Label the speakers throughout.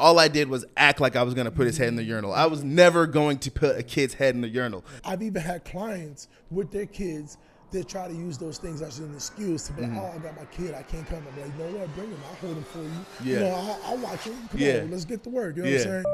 Speaker 1: all I did was act like I was going to put his head in the urinal. I was never going to put a kid's head in the urinal.
Speaker 2: I've even had clients with their kids that try to use those things as an excuse to be like, oh, I got my kid, I can't come. I'm like, you know what, bring him, I'll hold him for you.
Speaker 1: Yeah.
Speaker 2: You know, I'll watch him. Come on, let's get to work. You know what I'm saying?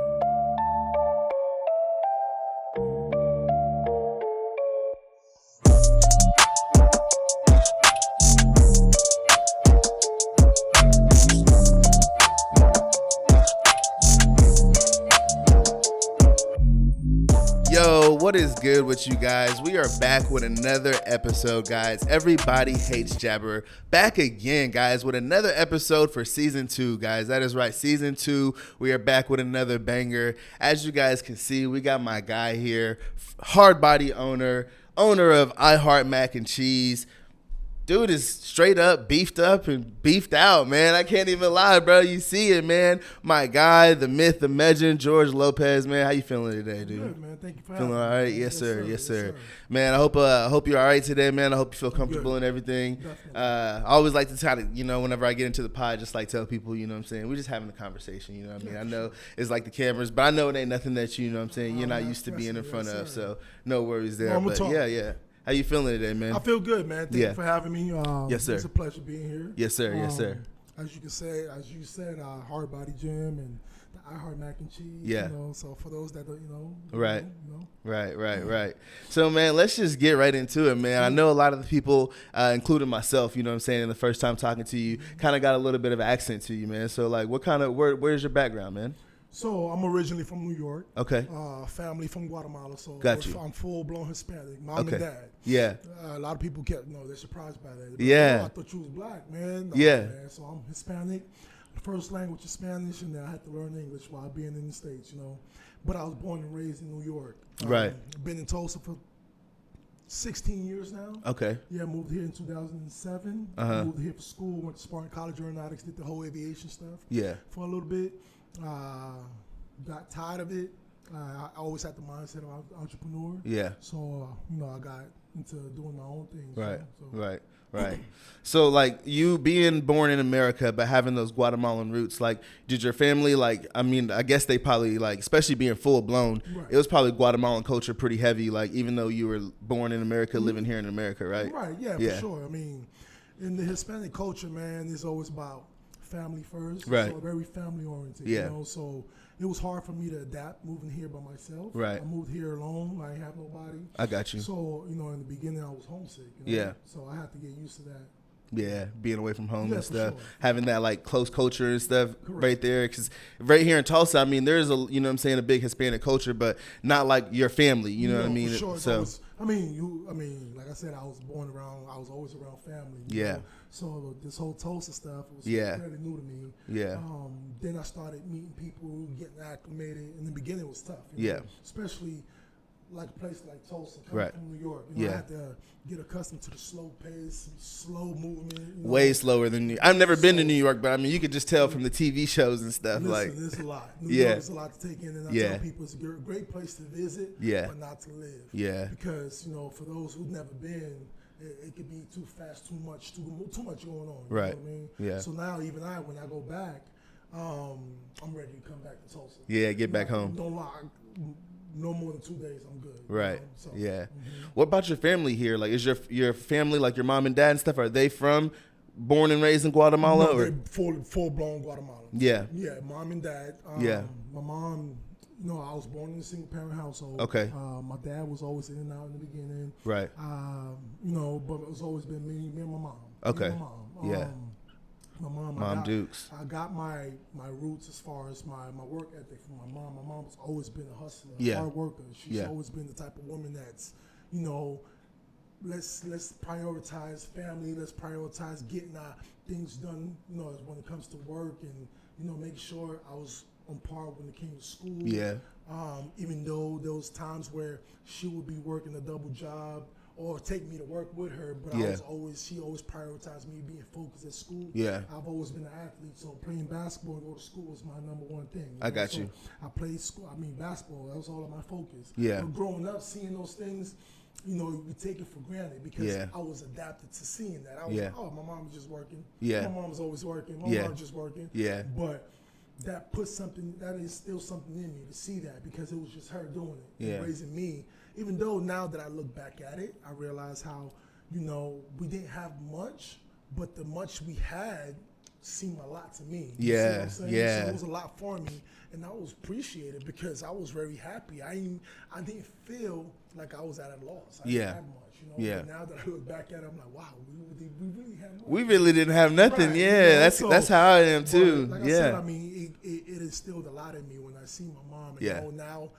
Speaker 1: Yo, what is good with you guys? We are back with another episode, guys. Everybody hates Jabber. Back again, guys, with another episode for season 2, guys. That is right, season 2. We are back with another banger. As you guys can see, we got my guy here, HardBody owner of I Heart Mac and Cheese. Dude is straight up beefed up and beefed out, man. I can't even lie, bro. You see it, man. My guy, the myth, the legend, George Lopez, man. How you feeling today, dude?
Speaker 2: Good, man. Thank you for having
Speaker 1: me. Feeling all right? Yes, sir. Yes, sir.
Speaker 2: Yes, sir.
Speaker 1: Man, I hope you're all right today, man. I hope you feel comfortable and everything. I always like to try to, whenever I get into the pod, just like tell people, you know what I'm saying? We're just having a conversation, you know what I mean? I know it's like the cameras, but I know it ain't nothing that you know what I'm saying, you're not used to being in front of, so no worries there. But yeah. How you feeling today, man?
Speaker 2: I feel good, man. Thank you for having me.
Speaker 1: Yes, sir.
Speaker 2: It's a pleasure being here.
Speaker 1: Yes, sir. Yes, sir.
Speaker 2: As you said, HardBody Gym and the I Heart Mac and Cheese.
Speaker 1: Yeah.
Speaker 2: So for those that don't,
Speaker 1: Right. Right. So, man, let's just get right into it, man. I know a lot of the people, including myself, you know what I'm saying, in the first time talking to you, kind of got a little bit of an accent to you, man. So, like, where's your background, man?
Speaker 2: So I'm originally from New York.
Speaker 1: Okay.
Speaker 2: Family from Guatemala. So
Speaker 1: Got you.
Speaker 2: I'm full-blown Hispanic. Mom and dad.
Speaker 1: Yeah.
Speaker 2: A lot of people they're surprised by that.
Speaker 1: Yeah.
Speaker 2: I thought you was black, man. No,
Speaker 1: yeah.
Speaker 2: Man. So I'm Hispanic. The first language is Spanish, and then I had to learn English while being in the States, But I was born and raised in New York.
Speaker 1: Right.
Speaker 2: Been in Tulsa for 16 years now.
Speaker 1: Okay.
Speaker 2: Yeah, moved here in 2007. Moved here for school, went to Spartan College Aeronautics, did the whole aviation stuff.
Speaker 1: Yeah.
Speaker 2: For a little bit. Got tired of it. I always had the mindset of entrepreneur.
Speaker 1: Yeah.
Speaker 2: So, I got into doing my own thing.
Speaker 1: Right. So, like, you being born in America, but having those Guatemalan roots, like, did your family, I guess they probably, especially being full blown, it was probably Guatemalan culture pretty heavy, even though you were born in America, living here in America, right?
Speaker 2: Right, yeah, for sure. In the Hispanic culture, man, it's always about family first.
Speaker 1: Right.
Speaker 2: So very family oriented. So it was hard for me to adapt moving here by myself.
Speaker 1: Right.
Speaker 2: I moved here alone. I didn't have nobody.
Speaker 1: I got you.
Speaker 2: So, in the beginning I was homesick.
Speaker 1: Yeah.
Speaker 2: So I had to get used to that.
Speaker 1: Yeah, being away from home and stuff,
Speaker 2: sure.
Speaker 1: Having that close culture and stuff right there. Because right here in Tulsa, there's a big Hispanic culture, but not like your family. You know what I mean?
Speaker 2: For sure.
Speaker 1: So
Speaker 2: like I said, I was always around family.
Speaker 1: Yeah.
Speaker 2: So this whole Tulsa stuff was fairly new to me.
Speaker 1: Yeah.
Speaker 2: Then I started meeting people, getting acclimated. In the beginning, it was tough. Especially like a place like Tulsa, coming from New York. I had to get accustomed to the slow pace, slow movement.
Speaker 1: Way slower than New. I've never been to New York, but you could just tell from the TV shows and stuff.
Speaker 2: Listen, it's a lot. New York is a lot to take in, and I tell people it's a great place to visit, but not to live.
Speaker 1: Yeah.
Speaker 2: Because for those who've never been, it could be too fast, too much going on.
Speaker 1: Right.
Speaker 2: You know what I mean?
Speaker 1: Yeah.
Speaker 2: So now when I go back, I'm ready to come back to Tulsa.
Speaker 1: Yeah, get back home.
Speaker 2: Don't lie. No more than 2 days, I'm good.
Speaker 1: Right. What about your family here? Like, is your family, like your mom and dad and stuff, are they born and raised in Guatemala?
Speaker 2: No, they're full blown Guatemala.
Speaker 1: Yeah.
Speaker 2: Yeah, mom and dad. My mom, I was born in a single parent household.
Speaker 1: Okay.
Speaker 2: My dad was always in and out in the beginning.
Speaker 1: Right.
Speaker 2: But it was always been me and my mom.
Speaker 1: Okay.
Speaker 2: My mom.
Speaker 1: Yeah.
Speaker 2: My
Speaker 1: mom, Dukes.
Speaker 2: I got my roots as far as my work ethic from my mom. My mom's always been a hustler, hard worker. She's always been the type of woman that's, let's prioritize family. Let's prioritize getting our things done. When it comes to work and make sure I was on par when it came to school.
Speaker 1: Yeah.
Speaker 2: Even though there was times where she would be working a double job or take me to work with her, but she always prioritized me being focused at school.
Speaker 1: Yeah.
Speaker 2: I've always been an athlete, so playing basketball and go to school was my number one thing.
Speaker 1: I got you.
Speaker 2: I played basketball, that was all of my focus.
Speaker 1: Yeah.
Speaker 2: But growing up, seeing those things, you take it for granted because I was adapted to seeing that. I was like, oh, my mom's just working.
Speaker 1: Yeah.
Speaker 2: My mom's always working. My mom's just working.
Speaker 1: Yeah.
Speaker 2: But that put something, that instilled something in me to see that, because it was just her doing it, and raising me. Even though now that I look back at it, I realize how, you know, we didn't have much, but the much we had seemed a lot to me. You see what I'm saying? So it was a lot for me, and I was appreciated because I was very happy. I didn't feel like I was at a loss. I didn't have much, you know. But now that I look back at it, I'm like, wow, we really had much.
Speaker 1: We really didn't have nothing.
Speaker 2: Right,
Speaker 1: Yeah,
Speaker 2: you know?
Speaker 1: that's how I am too.
Speaker 2: Like I said, I mean, it instilled a lot in me when I see my mom, and you know, now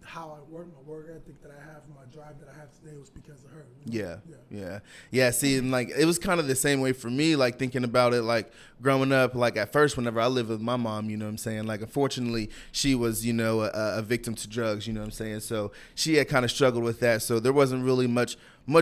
Speaker 2: how I work, my work ethic that I have, my drive that I have today was because of her. You know? Yeah. See, and like it was kind of the same way for me. Like thinking about it, like growing up, like at first, whenever I lived with my mom, you know what I'm saying. Like unfortunately, she was, you know, a victim to drugs. You know what I'm saying. So she had kind of struggled with that. So there wasn't really much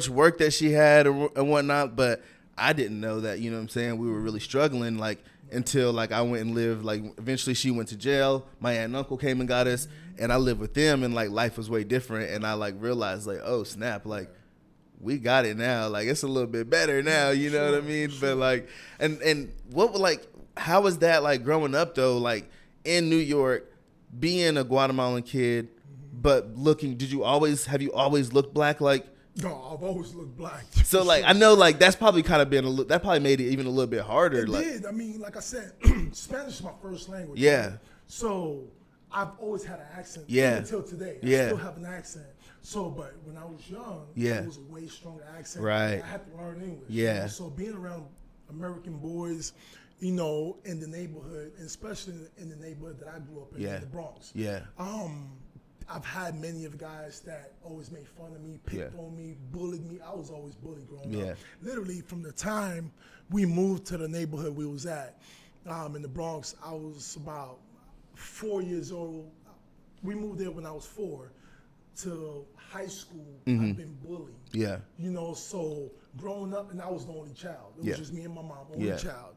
Speaker 2: work that she had and whatnot. But I didn't know that. You know what I'm saying. We were really struggling. Like. Until like I went and lived, like eventually she went to jail. My aunt and uncle came and got us, and I lived with them, and like life was way different. And I like realized like, oh snap, like we got it now. Like it's a little bit better now, you know what I mean? But like, and what like, how was that like growing up though? Like in New York, being a Guatemalan kid, but looking, have you always looked black? Like. No, I've always looked black.
Speaker 1: So like I know like that's probably kind of been that probably made it even a little bit harder.
Speaker 2: It
Speaker 1: like,
Speaker 2: did. I mean, like I said, Spanish is my first language.
Speaker 1: Yeah.
Speaker 2: Right? So I've always had an accent.
Speaker 1: Yeah.
Speaker 2: Until today, I still have an accent. So, but when I was young, it was a way stronger accent.
Speaker 1: Right.
Speaker 2: I had to learn English.
Speaker 1: Yeah.
Speaker 2: You know? So being around American boys, you know, in the neighborhood, and especially in the neighborhood that I grew up in the Bronx.
Speaker 1: Yeah.
Speaker 2: I've had many of the guys that always made fun of me, picked on me, bullied me. I was always bullied growing up. Literally from the time we moved to the neighborhood we was at in the Bronx, I was about 4 years old. We moved there when I was 4. To high school, I've been bullied. Yeah. You know, so growing up, and I was the only child. It was just me and my mom, only child.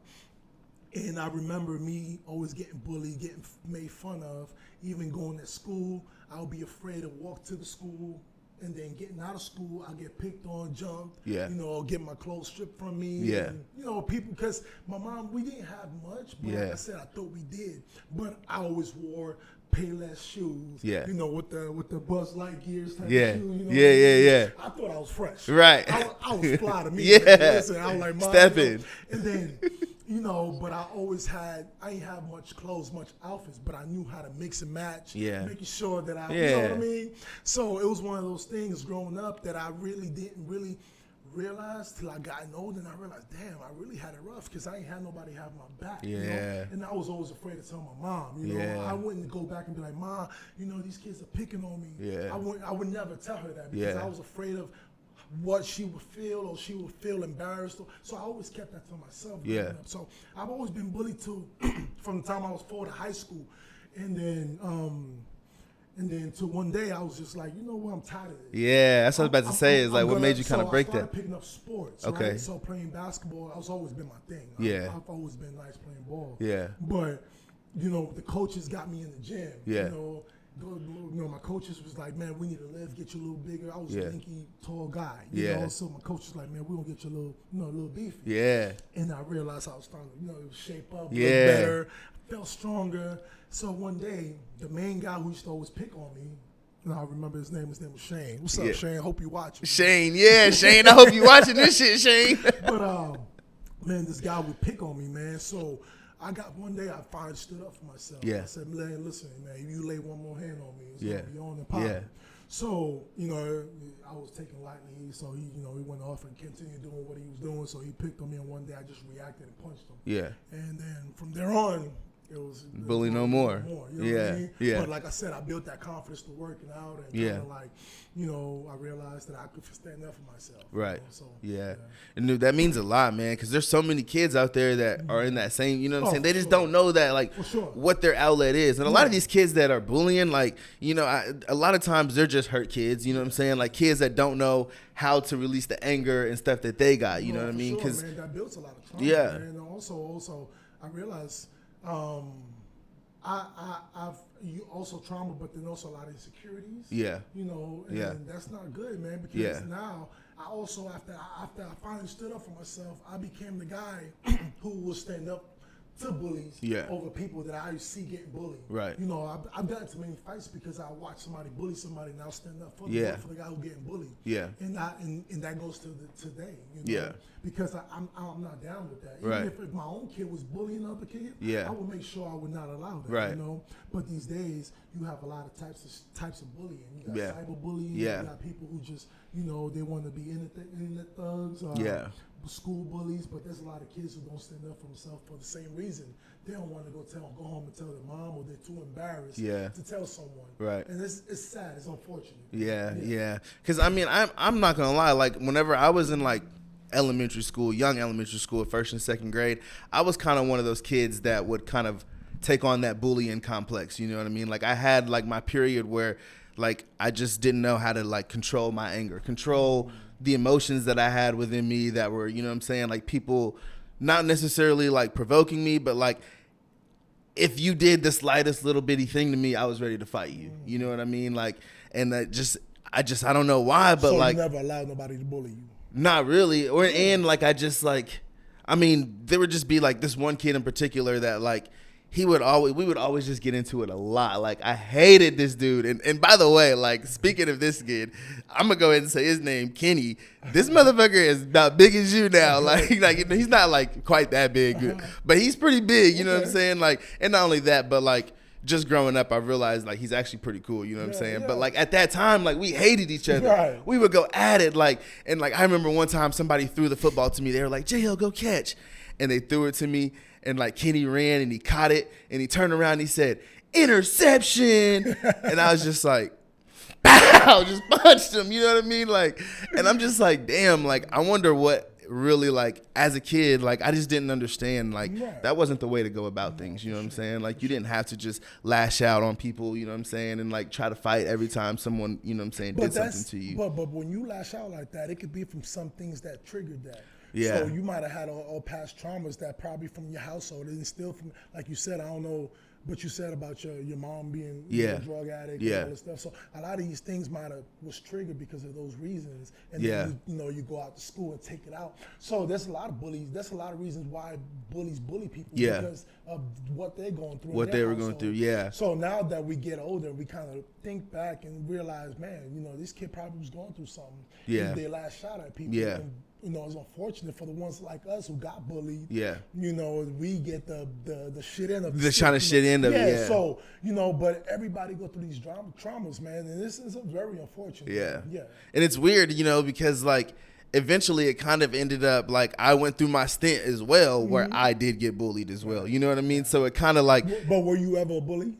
Speaker 2: And I remember me always getting bullied, getting made fun of, even going to school. I would be afraid to walk to the school, and then getting out of school, I get picked on, jumped, you know, get my clothes stripped from me. And, you know, people, because my mom, we didn't have much, but like I said, I thought we did. But I always wore Payless shoes, you know, with the Buzz Lightyears type of shoe, you know. I thought I was fresh.
Speaker 1: Right.
Speaker 2: I was fly to me. Listen, I was like, Mom,
Speaker 1: step in.
Speaker 2: And then, you know, but I ain't have much clothes, much outfits, but I knew how to mix and match, making sure that I, you know what I mean? So it was one of those things growing up that I really didn't realize till I got older, and I realized, damn, I really had it rough because I ain't had nobody have my back. You know? And I was always afraid to tell my mom. You know, I wouldn't go back and be like, Mom, you know, these kids are picking on me. I would never tell her that because I was afraid of what she would feel, or she would feel embarrassed. So I always kept that to myself. Up. So I've always been bullied too, from the time I was 4 to high school, and then to one day I was just like, you know what, I'm tired of this. Yeah,
Speaker 1: that's what I was about to say. Is like, what made you kind of break that?
Speaker 2: I started picking up sports. Okay. Right? So playing basketball, that's always been my thing. I've always been nice playing ball. Yeah. But you know, the coaches got me in the gym. Yeah. You know, my coaches was like, man, we need to lift, get you a little bigger. I was a lanky, tall guy. You know, so my coach was like, man, we gonna get you a little beefy. Yeah. And I realized I was starting to, you know, shape up, look better, felt stronger. So one day, the main guy who used to always pick on me, and I remember his name was Shane. What's up, Shane? Hope you watching.
Speaker 1: Shane, Shane. I hope you watching this shit, Shane.
Speaker 2: But man, this guy would pick on me, man. So I got one day I finally stood up for myself. I said, man, listen, man, if you lay one more hand on me, it's gonna be on and popping. So, you know, I was taking lightly, so he, you know, he went off and continued doing what he was doing. So he picked on me, and one day I just reacted and punched him. Yeah. And then from there on, it was
Speaker 1: bully no more.
Speaker 2: You know what I mean? But like I said, I built that confidence to working out, and kind of like, you know, I realized that I could stand up for myself. Right. You know? So,
Speaker 1: and that means a lot, man, because there's so many kids out there that are in that same, you know what I'm saying? They just don't know that, like, what their outlet is. And a lot of these kids that are bullying, like, you know, a lot of times they're just hurt kids, you know what I'm saying? Like kids that don't know how to release the anger and stuff that they got, you know what I mean?
Speaker 2: Because that builds a lot of trauma. And also, I realized I've also trauma, but then also a lot of insecurities. Yeah. You know, and that's not good, man. Because now I also after I finally stood up for myself, I became the guy who will stand up to bullies over people that I see getting bullied.
Speaker 1: Right.
Speaker 2: You know, I've gotten to many fights because I watch somebody bully somebody and I'll stand up for the guy who getting bullied.
Speaker 1: Yeah.
Speaker 2: And that goes to today. You know?
Speaker 1: Yeah.
Speaker 2: Because I'm not down with that.
Speaker 1: Right.
Speaker 2: Even if my own kid was bullying another kid, I would make sure I would not allow that.
Speaker 1: Right.
Speaker 2: You know. But these days you have a lot of types of bullying. You got cyberbullying.
Speaker 1: Yeah.
Speaker 2: You got people who just they want to be internet thugs. School bullies, but there's a lot of kids who don't stand up for themselves for the same reason. They don't want to go home and tell their mom, or they're too embarrassed to tell someone. Right. And it's sad. It's unfortunate.
Speaker 1: Yeah. Because I mean, I'm not gonna lie. Like whenever I was in like elementary school, young elementary school, first and second grade, I was kind of one of those kids that would kind of take on that bullying complex. You know what I mean? Like I had like my period where like I just didn't know how to like control my anger, control the emotions that I had within me that were, you know what I'm saying, like people not necessarily like provoking me, but like if you did the slightest little bitty thing to me, I was ready to fight you. You know what I mean? Like, and I don't know why, but
Speaker 2: so
Speaker 1: like
Speaker 2: you never allowed nobody to bully you.
Speaker 1: Not really. And like I just like, I mean, there would just be like this one kid in particular that like we would always just get into it a lot. Like I hated this dude. And by the way, like speaking of this kid, I'm gonna go ahead and say his name, Kenny. This motherfucker is about big as you now. Like he's not like quite that big, but he's pretty big. You know what I'm saying? Like, and not only that, but like just growing up, I realized like he's actually pretty cool. You know what I'm saying? But like at that time, like we hated each other. Right. We would go at it. Like, and like I remember one time somebody threw the football to me. They were like, "JL, go catch," and they threw it to me. And like Kenny ran and he caught it and he turned around and he said, "Interception." And I was just like, pow, just punched him. You know what I mean? Like, and I'm just like, damn, like, I wonder what really, like, as a kid, like, I just didn't understand, like, that wasn't the way to go about things. You know what I'm saying? Like, you didn't have to just lash out on people, you know what I'm saying? And like try to fight every time someone, you know what I'm saying, did something to you.
Speaker 2: But when you lash out like that, it could be from some things that triggered that.
Speaker 1: Yeah.
Speaker 2: So you might have had all past traumas that probably from your household and still from, like you said, I don't know what you said about your mom being a drug addict and all this stuff. So a lot of these things was triggered because of those reasons. And then you go out to school and take it out. So there's a lot of bullies. There's a lot of reasons why bullies bully people because of what they're going through.
Speaker 1: What they were going through,
Speaker 2: So now that we get older, we kind of think back and realize, man, this kid probably was going through something.
Speaker 1: Yeah.
Speaker 2: They last shot at people.
Speaker 1: Yeah.
Speaker 2: And, it's unfortunate for the ones like us who got bullied.
Speaker 1: Yeah.
Speaker 2: We get the shit end of
Speaker 1: the trying to shit end of it. Yeah.
Speaker 2: So, but everybody go through these traumas, man, and this is very unfortunate.
Speaker 1: Yeah.
Speaker 2: Yeah.
Speaker 1: And it's weird, because like eventually it kind of ended up like I went through my stint as well where I did get bullied as well. You know what I mean? So it kind of like.
Speaker 2: But were you ever a bully?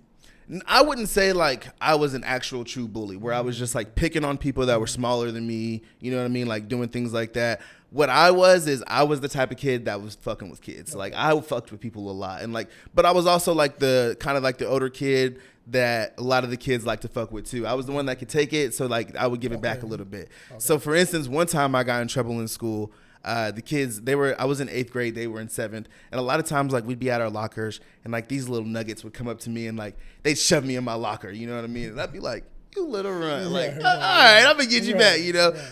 Speaker 1: I wouldn't say like I was an actual true bully where I was just like picking on people that were smaller than me, you know what I mean? Like doing things like that. What I was the type of kid that was fucking with kids. Like I fucked with people a lot. And like, but I was also like the kind of like the older kid that a lot of the kids like to fuck with too. I was the one that could take it. So like I would give it back a little bit. Okay. So for instance, one time I got in trouble in school. The kids, I was in 8th grade, they were in 7th. And a lot of times, like, we'd be at our lockers, and, like, these little nuggets would come up to me, and, like, they'd shove me in my locker, you know what I mean? And I'd be like, you little run. Like, all right, I'm going to get you back,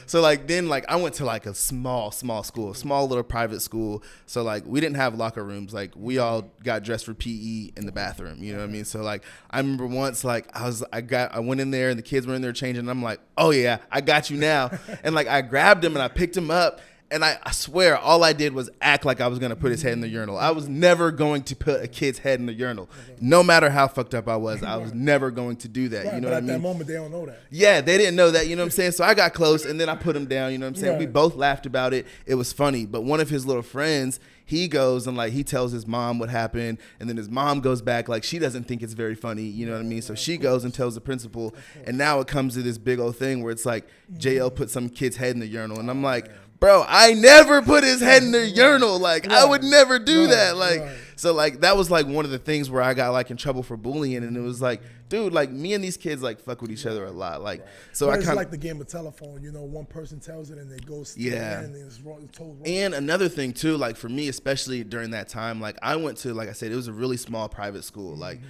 Speaker 1: So, like, then, like, I went to, like, a small school, small little private school. So, like, we didn't have locker rooms. Like, we all got dressed for PE in the bathroom, you know what I mean? So, like, I remember once, like, I went in there, and the kids were in there changing, and I'm like, oh, yeah, I got you now. And, like, I grabbed him, and I picked him up. And I swear, all I did was act like I was going to put his head in the urinal. I was never going to put a kid's head in the urinal. No matter how fucked up I was never going to do that. You know what I mean?
Speaker 2: But at that moment, they don't know that.
Speaker 1: Yeah, they didn't know that. You know what I'm saying? So I got close, and then I put him down. You know what I'm saying? Right. We both laughed about it. It was funny. But one of his little friends, he goes and, like, he tells his mom what happened. And then his mom goes back. Like, she doesn't think it's very funny. You know what I mean? So she goes and tells the principal. And now it comes to this big old thing where it's like, JL put some kid's head in the urinal. And I'm like, bro, I never put his head in the urinal. Like, I would never do that. Like, so, like, that was, like, one of the things where I got, like, in trouble for bullying. And it was like, dude, like, me and these kids, like, fuck with each other a lot. Like, so
Speaker 2: but it's like the game of telephone. One person tells it and they go and it's told wrong.
Speaker 1: And another thing, too, like, for me, especially during that time, like, I went to, like I said, it was a really small private school. Like,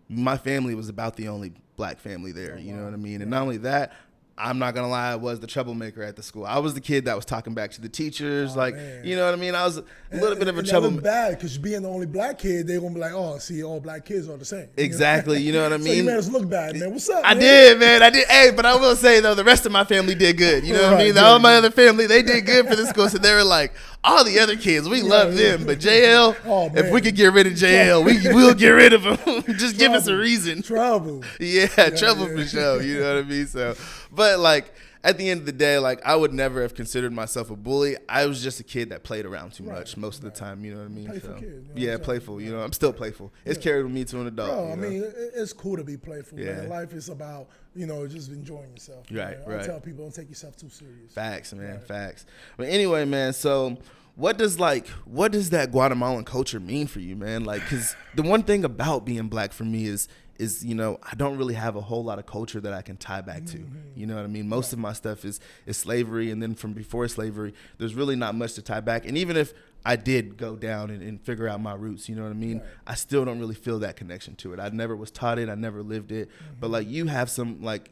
Speaker 1: my family was about the only black family there. You know what I mean? And not only that, I'm not gonna lie, I was the troublemaker at the school. I was the kid that was talking back to the teachers,
Speaker 2: man.
Speaker 1: You know what I mean. I was a little bit of a troublemaker.
Speaker 2: Bad because being the only black kid, they're gonna be like, oh, see, all black kids are the same.
Speaker 1: Exactly, you know what I mean.
Speaker 2: So you made us look bad, man. What's up?
Speaker 1: I
Speaker 2: man?
Speaker 1: did, man. I did. Hey, but I will say though, the rest of my family did good. You know what I mean. All my other family, they did good for the school. So they were like, all the other kids, we love them, but JL, if we could get rid of JL, we'll get rid of him. Just give us a reason.
Speaker 2: Trouble.
Speaker 1: Yeah, trouble for sure. You know what I mean. So, but like, at the end of the day, like, I would never have considered myself a bully. I was just a kid that played around too much most of the time. You know what I mean?
Speaker 2: Playful kid.
Speaker 1: Yeah, playful. You know, I'm still playful. It's carried me to an adult.
Speaker 2: Bro, I mean, it's cool to be playful.
Speaker 1: Yeah.
Speaker 2: Man. Life is about, just enjoying yourself.
Speaker 1: Right.
Speaker 2: I tell people, don't take yourself too serious.
Speaker 1: Facts, man. Facts. But anyway, man, so what does that Guatemalan culture mean for you, man? Like, because the one thing about being black for me is I don't really have a whole lot of culture that I can tie back to. You know what I mean? Most of my stuff is slavery, and then from before slavery, there's really not much to tie back. And even if I did go down and figure out my roots, you know what I mean? I still don't really feel that connection to it. I never was taught it. I never lived it. But like, you have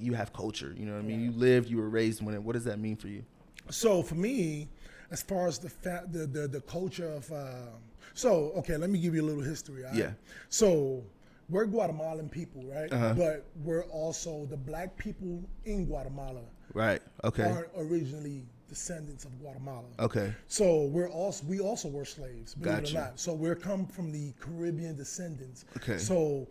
Speaker 1: you have culture, you know what I mean? You lived, you were raised in it. What does that mean for you?
Speaker 2: So for me, as far as the culture of, okay, let me give you a little history. Right? Yeah. So we're Guatemalan people, right? But we're also the black people in Guatemala.
Speaker 1: Right. Okay.
Speaker 2: Are originally descendants of Guatemala.
Speaker 1: Okay.
Speaker 2: So we also were slaves, believe it or not. So we're come from the Caribbean descendants.
Speaker 1: Okay.
Speaker 2: So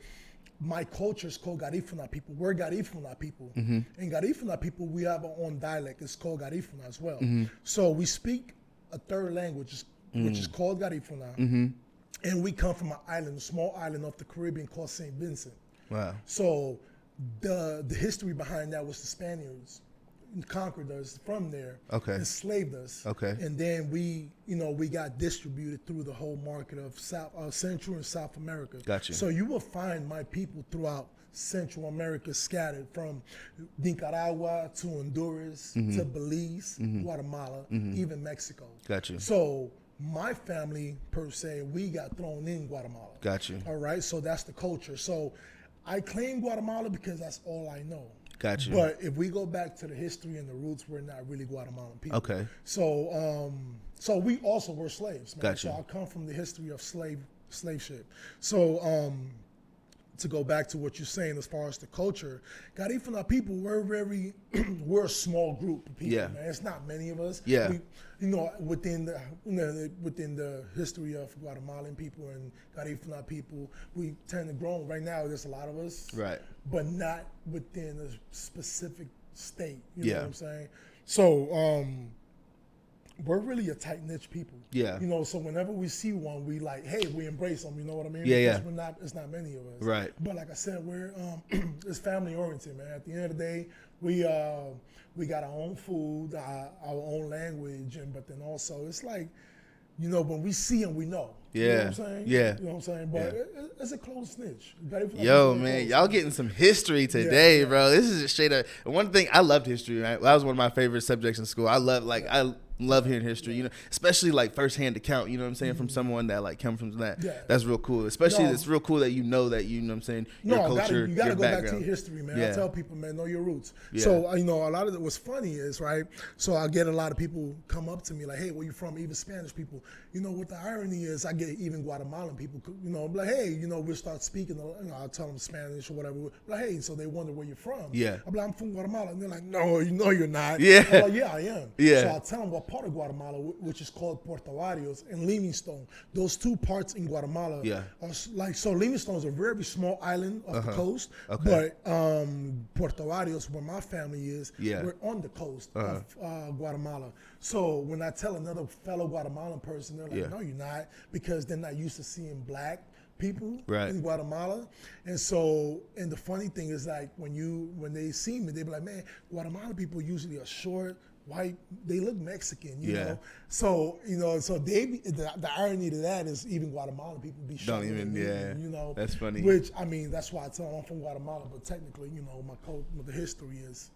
Speaker 2: my culture is called Garifuna people. We're Garifuna people. And Garifuna people, we have our own dialect. It's called Garifuna as well. So we speak a third language, which is called Garifuna. And we come from an island, a small island off the Caribbean called St. Vincent. Wow. So the history behind that was the Spaniards conquered us from there, enslaved us, and then we got distributed through the whole market of Central and South America.
Speaker 1: Gotcha.
Speaker 2: So you will find my people throughout Central America scattered from Nicaragua to Honduras to Belize, Guatemala, even Mexico.
Speaker 1: Gotcha.
Speaker 2: So my family, per se, we got thrown in Guatemala.
Speaker 1: Gotcha.
Speaker 2: All right, so that's the culture. So I claim Guatemala because that's all I know.
Speaker 1: Gotcha.
Speaker 2: But if we go back to the history and the roots, we're not really Guatemalan people.
Speaker 1: Okay.
Speaker 2: So so we also were slaves, man.
Speaker 1: Gotcha.
Speaker 2: So I come from the history of slave ship. So to go back to what you're saying as far as the culture, Garifuna people, we're a small group of people, man. It's not many of us.
Speaker 1: Yeah.
Speaker 2: Within the history of Guatemalan people and Garifuna people, we tend to grow. Right now, there's a lot of us. Right. But not within a specific state. You know what I'm saying? So we're really a tight niche people. Yeah. So whenever we see one, we like, hey, we embrace them. You know what I mean?
Speaker 1: Yeah.
Speaker 2: Because it's not many of us.
Speaker 1: Right.
Speaker 2: But like I said, we're it's family oriented, man. At the end of the day, we got our own food, our own language, but then also it's like, when we see them, we know.
Speaker 1: Yeah.
Speaker 2: You know what I'm saying?
Speaker 1: Yeah.
Speaker 2: You know what I'm saying? But it's a close niche.
Speaker 1: Yo, man, y'all getting some history today, bro. This is just straight up. One thing, I loved history, right? That was one of my favorite subjects in school. I love hearing history, especially like firsthand account, you know what I'm saying, from someone that like come from that. Yeah. That's real cool. Especially it's real cool that you know what I'm saying, your culture,
Speaker 2: you gotta
Speaker 1: your
Speaker 2: go
Speaker 1: background.
Speaker 2: back to your history, man. I tell people, man, know your roots.
Speaker 1: Yeah.
Speaker 2: So, a lot of what's funny is, right, so I get a lot of people come up to me like, hey, where you from? Even Spanish people. What the irony is, I get even Guatemalan people, like, hey, we'll start speaking, I'll tell them Spanish or whatever. Like, hey, so they wonder where you're from. Yeah. I'm like, I'm from Guatemala. And they're like, no, you're not. Yeah. I'm like, yeah, I am. Yeah. So I'll tell them what part of Guatemala, which is called Puerto Barrios and Livingstone. Those two parts in Guatemala are like, so Livingstone is a very small island off the coast, but Puerto Barrios, where my family is, we're on the coast of Guatemala. So when I tell another fellow Guatemalan person, they're like, no, you're not, because they're not used to seeing black people in Guatemala. And so, and the funny thing is, like, when they see me, they be like, man, Guatemalan people usually are short, white, they look Mexican, you know. So, so the irony to that is even Guatemalan people be
Speaker 1: don't even,
Speaker 2: you know.
Speaker 1: That's funny.
Speaker 2: Which, I mean, that's why I tell them I'm from Guatemala, but technically, the history is,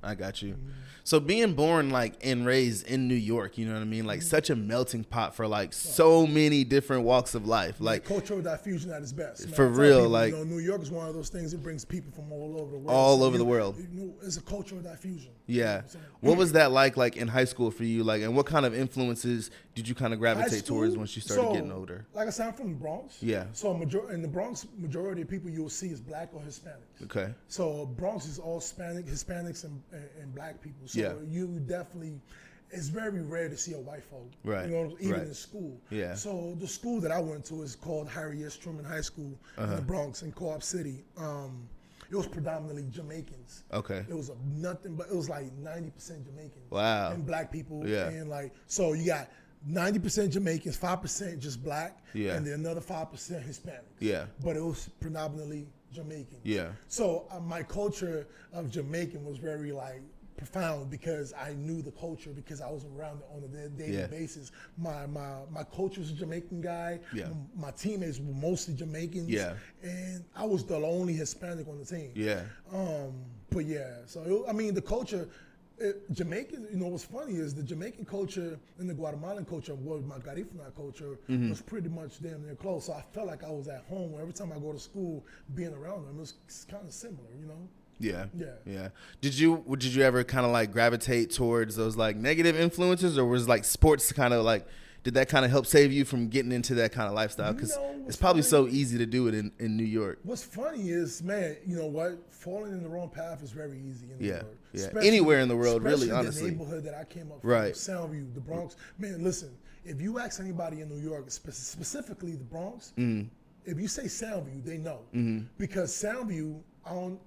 Speaker 1: I got you. So being born and raised in New York, you know what I mean? Like such a melting pot for so many different walks of life. Like
Speaker 2: cultural diffusion at its best. Man.
Speaker 1: For real,
Speaker 2: people, New York is one of those things that brings people from all over the world.
Speaker 1: All over the world.
Speaker 2: It's a cultural diffusion.
Speaker 1: Yeah. What was that like in high school for you? And what kind of influences did you kind of gravitate towards once you started getting older?
Speaker 2: Like I said, I'm from the Bronx.
Speaker 1: Yeah.
Speaker 2: So in the Bronx, majority of people you'll see is black or Hispanics.
Speaker 1: Okay.
Speaker 2: So Bronx is all Hispanics and black people. So you definitely, it's very rare to see a white folk.
Speaker 1: Right.
Speaker 2: Even in school.
Speaker 1: Yeah.
Speaker 2: So the school that I went to is called Harry S. Truman High School in the Bronx in Co-op City. It was predominantly Jamaicans.
Speaker 1: Okay.
Speaker 2: It was nothing but it was like 90% Jamaicans.
Speaker 1: Wow.
Speaker 2: And black people.
Speaker 1: Yeah.
Speaker 2: And so you got 90% Jamaicans, 5% just black, and then another 5% Hispanics.
Speaker 1: Yeah.
Speaker 2: But it was predominantly Jamaican.
Speaker 1: Yeah.
Speaker 2: So my culture of Jamaican was very profound because I knew the culture because I was around it on a daily basis. My coach was a Jamaican guy.
Speaker 1: Yeah.
Speaker 2: My teammates were mostly Jamaicans.
Speaker 1: Yeah.
Speaker 2: And I was the only Hispanic on the team.
Speaker 1: Yeah.
Speaker 2: But so the culture. Jamaican, what's funny is the Jamaican culture and the Guatemalan culture, my Garifuna culture, was pretty much damn near close. So I felt like I was at home. Every time I go to school, being around them, it was kind of similar,
Speaker 1: Yeah.
Speaker 2: Yeah.
Speaker 1: Yeah. Did you ever kind of gravitate towards those negative influences, or was sports kind of did that kind of help save you from getting into that kind of lifestyle? Because it's probably so easy to do it in New York.
Speaker 2: What's funny is, man, you know what? Falling in the wrong path is very easy in New York.
Speaker 1: Yeah. Anywhere in the world, really, honestly.
Speaker 2: The neighborhood that I came up from, Soundview, the Bronx. Man, listen, if you ask anybody in New York, specifically the Bronx, if you say Soundview, they know. Because Soundview, I don't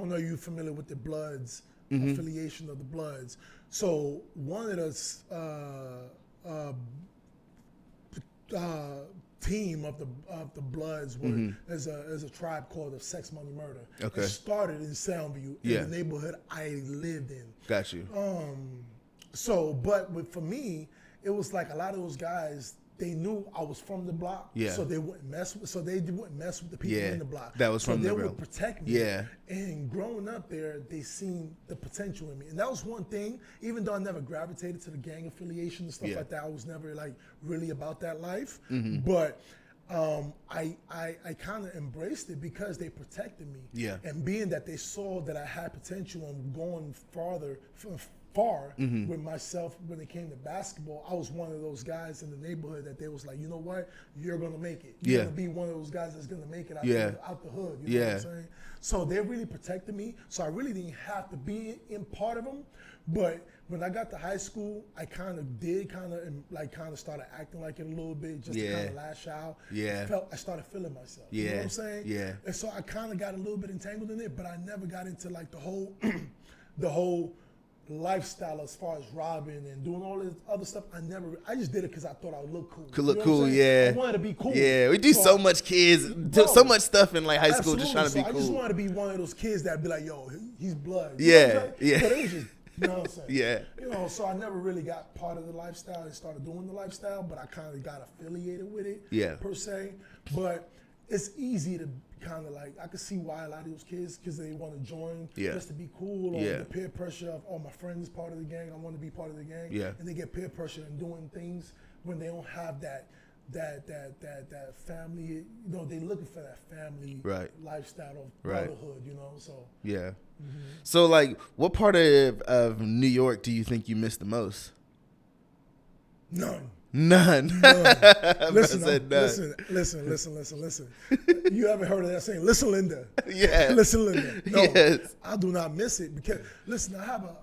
Speaker 2: know if you're familiar with the Bloods, affiliation of the Bloods. So one of those team of the Bloods is a tribe called the Sex Money Murder.
Speaker 1: Okay.
Speaker 2: It started in Soundview, in the neighborhood I lived in.
Speaker 1: Got you.
Speaker 2: For me, it was a lot of those guys. They knew I was from the block, so they wouldn't mess with. So they wouldn't mess with the people in the block.
Speaker 1: That was from the
Speaker 2: they
Speaker 1: real.
Speaker 2: would protect me.
Speaker 1: Yeah.
Speaker 2: And growing up there, they seen the potential in me, and that was one thing. Even though I never gravitated to the gang affiliation and stuff like that, I was never really about that life. But I kind of embraced it because they protected me.
Speaker 1: Yeah.
Speaker 2: And being that they saw that I had potential and going far with myself when it came to basketball, I was one of those guys in the neighborhood that they was like, you know what, you're gonna make it. You're gonna be one of those guys that's gonna make it out the hood. You know what I'm saying? So they really protected me. So I really didn't have to be in part of them. But when I got to high school, I kind of started acting like it a little bit, just to kind of lash out.
Speaker 1: Yeah.
Speaker 2: I started feeling myself.
Speaker 1: Yeah.
Speaker 2: You know what I'm saying?
Speaker 1: Yeah.
Speaker 2: And so I kind of got a little bit entangled in it, but I never got into the whole lifestyle as far as robbing and doing all this other stuff. I just did it because I thought I would look cool.
Speaker 1: Could look cool, yeah.
Speaker 2: I wanted to be cool.
Speaker 1: Yeah, we do so much so much stuff in high school just trying to be cool.
Speaker 2: I just wanted to be one of those kids that'd be like, yo, he's blood.
Speaker 1: Yeah.
Speaker 2: But it was just, you know what I'm saying?
Speaker 1: Yeah.
Speaker 2: So I never really got part of the lifestyle and started doing the lifestyle, but I kind of got affiliated with it, per se. But it's easy to kind of I could see why a lot of those kids, because they want to join just to be cool, or the peer pressure of, oh, my friend is part of the gang, I want to be part of the gang.
Speaker 1: Yeah.
Speaker 2: And they get peer pressure and doing things when they don't have that family, they looking for that family lifestyle of brotherhood, so.
Speaker 1: Yeah. So what part of New York do you think you miss the most?
Speaker 2: None.
Speaker 1: Listen.
Speaker 2: Listen. You haven't heard of that saying? Listen, Linda.
Speaker 1: Yeah.
Speaker 2: Listen, Linda. No,
Speaker 1: yes.
Speaker 2: I do not miss it because listen, I have a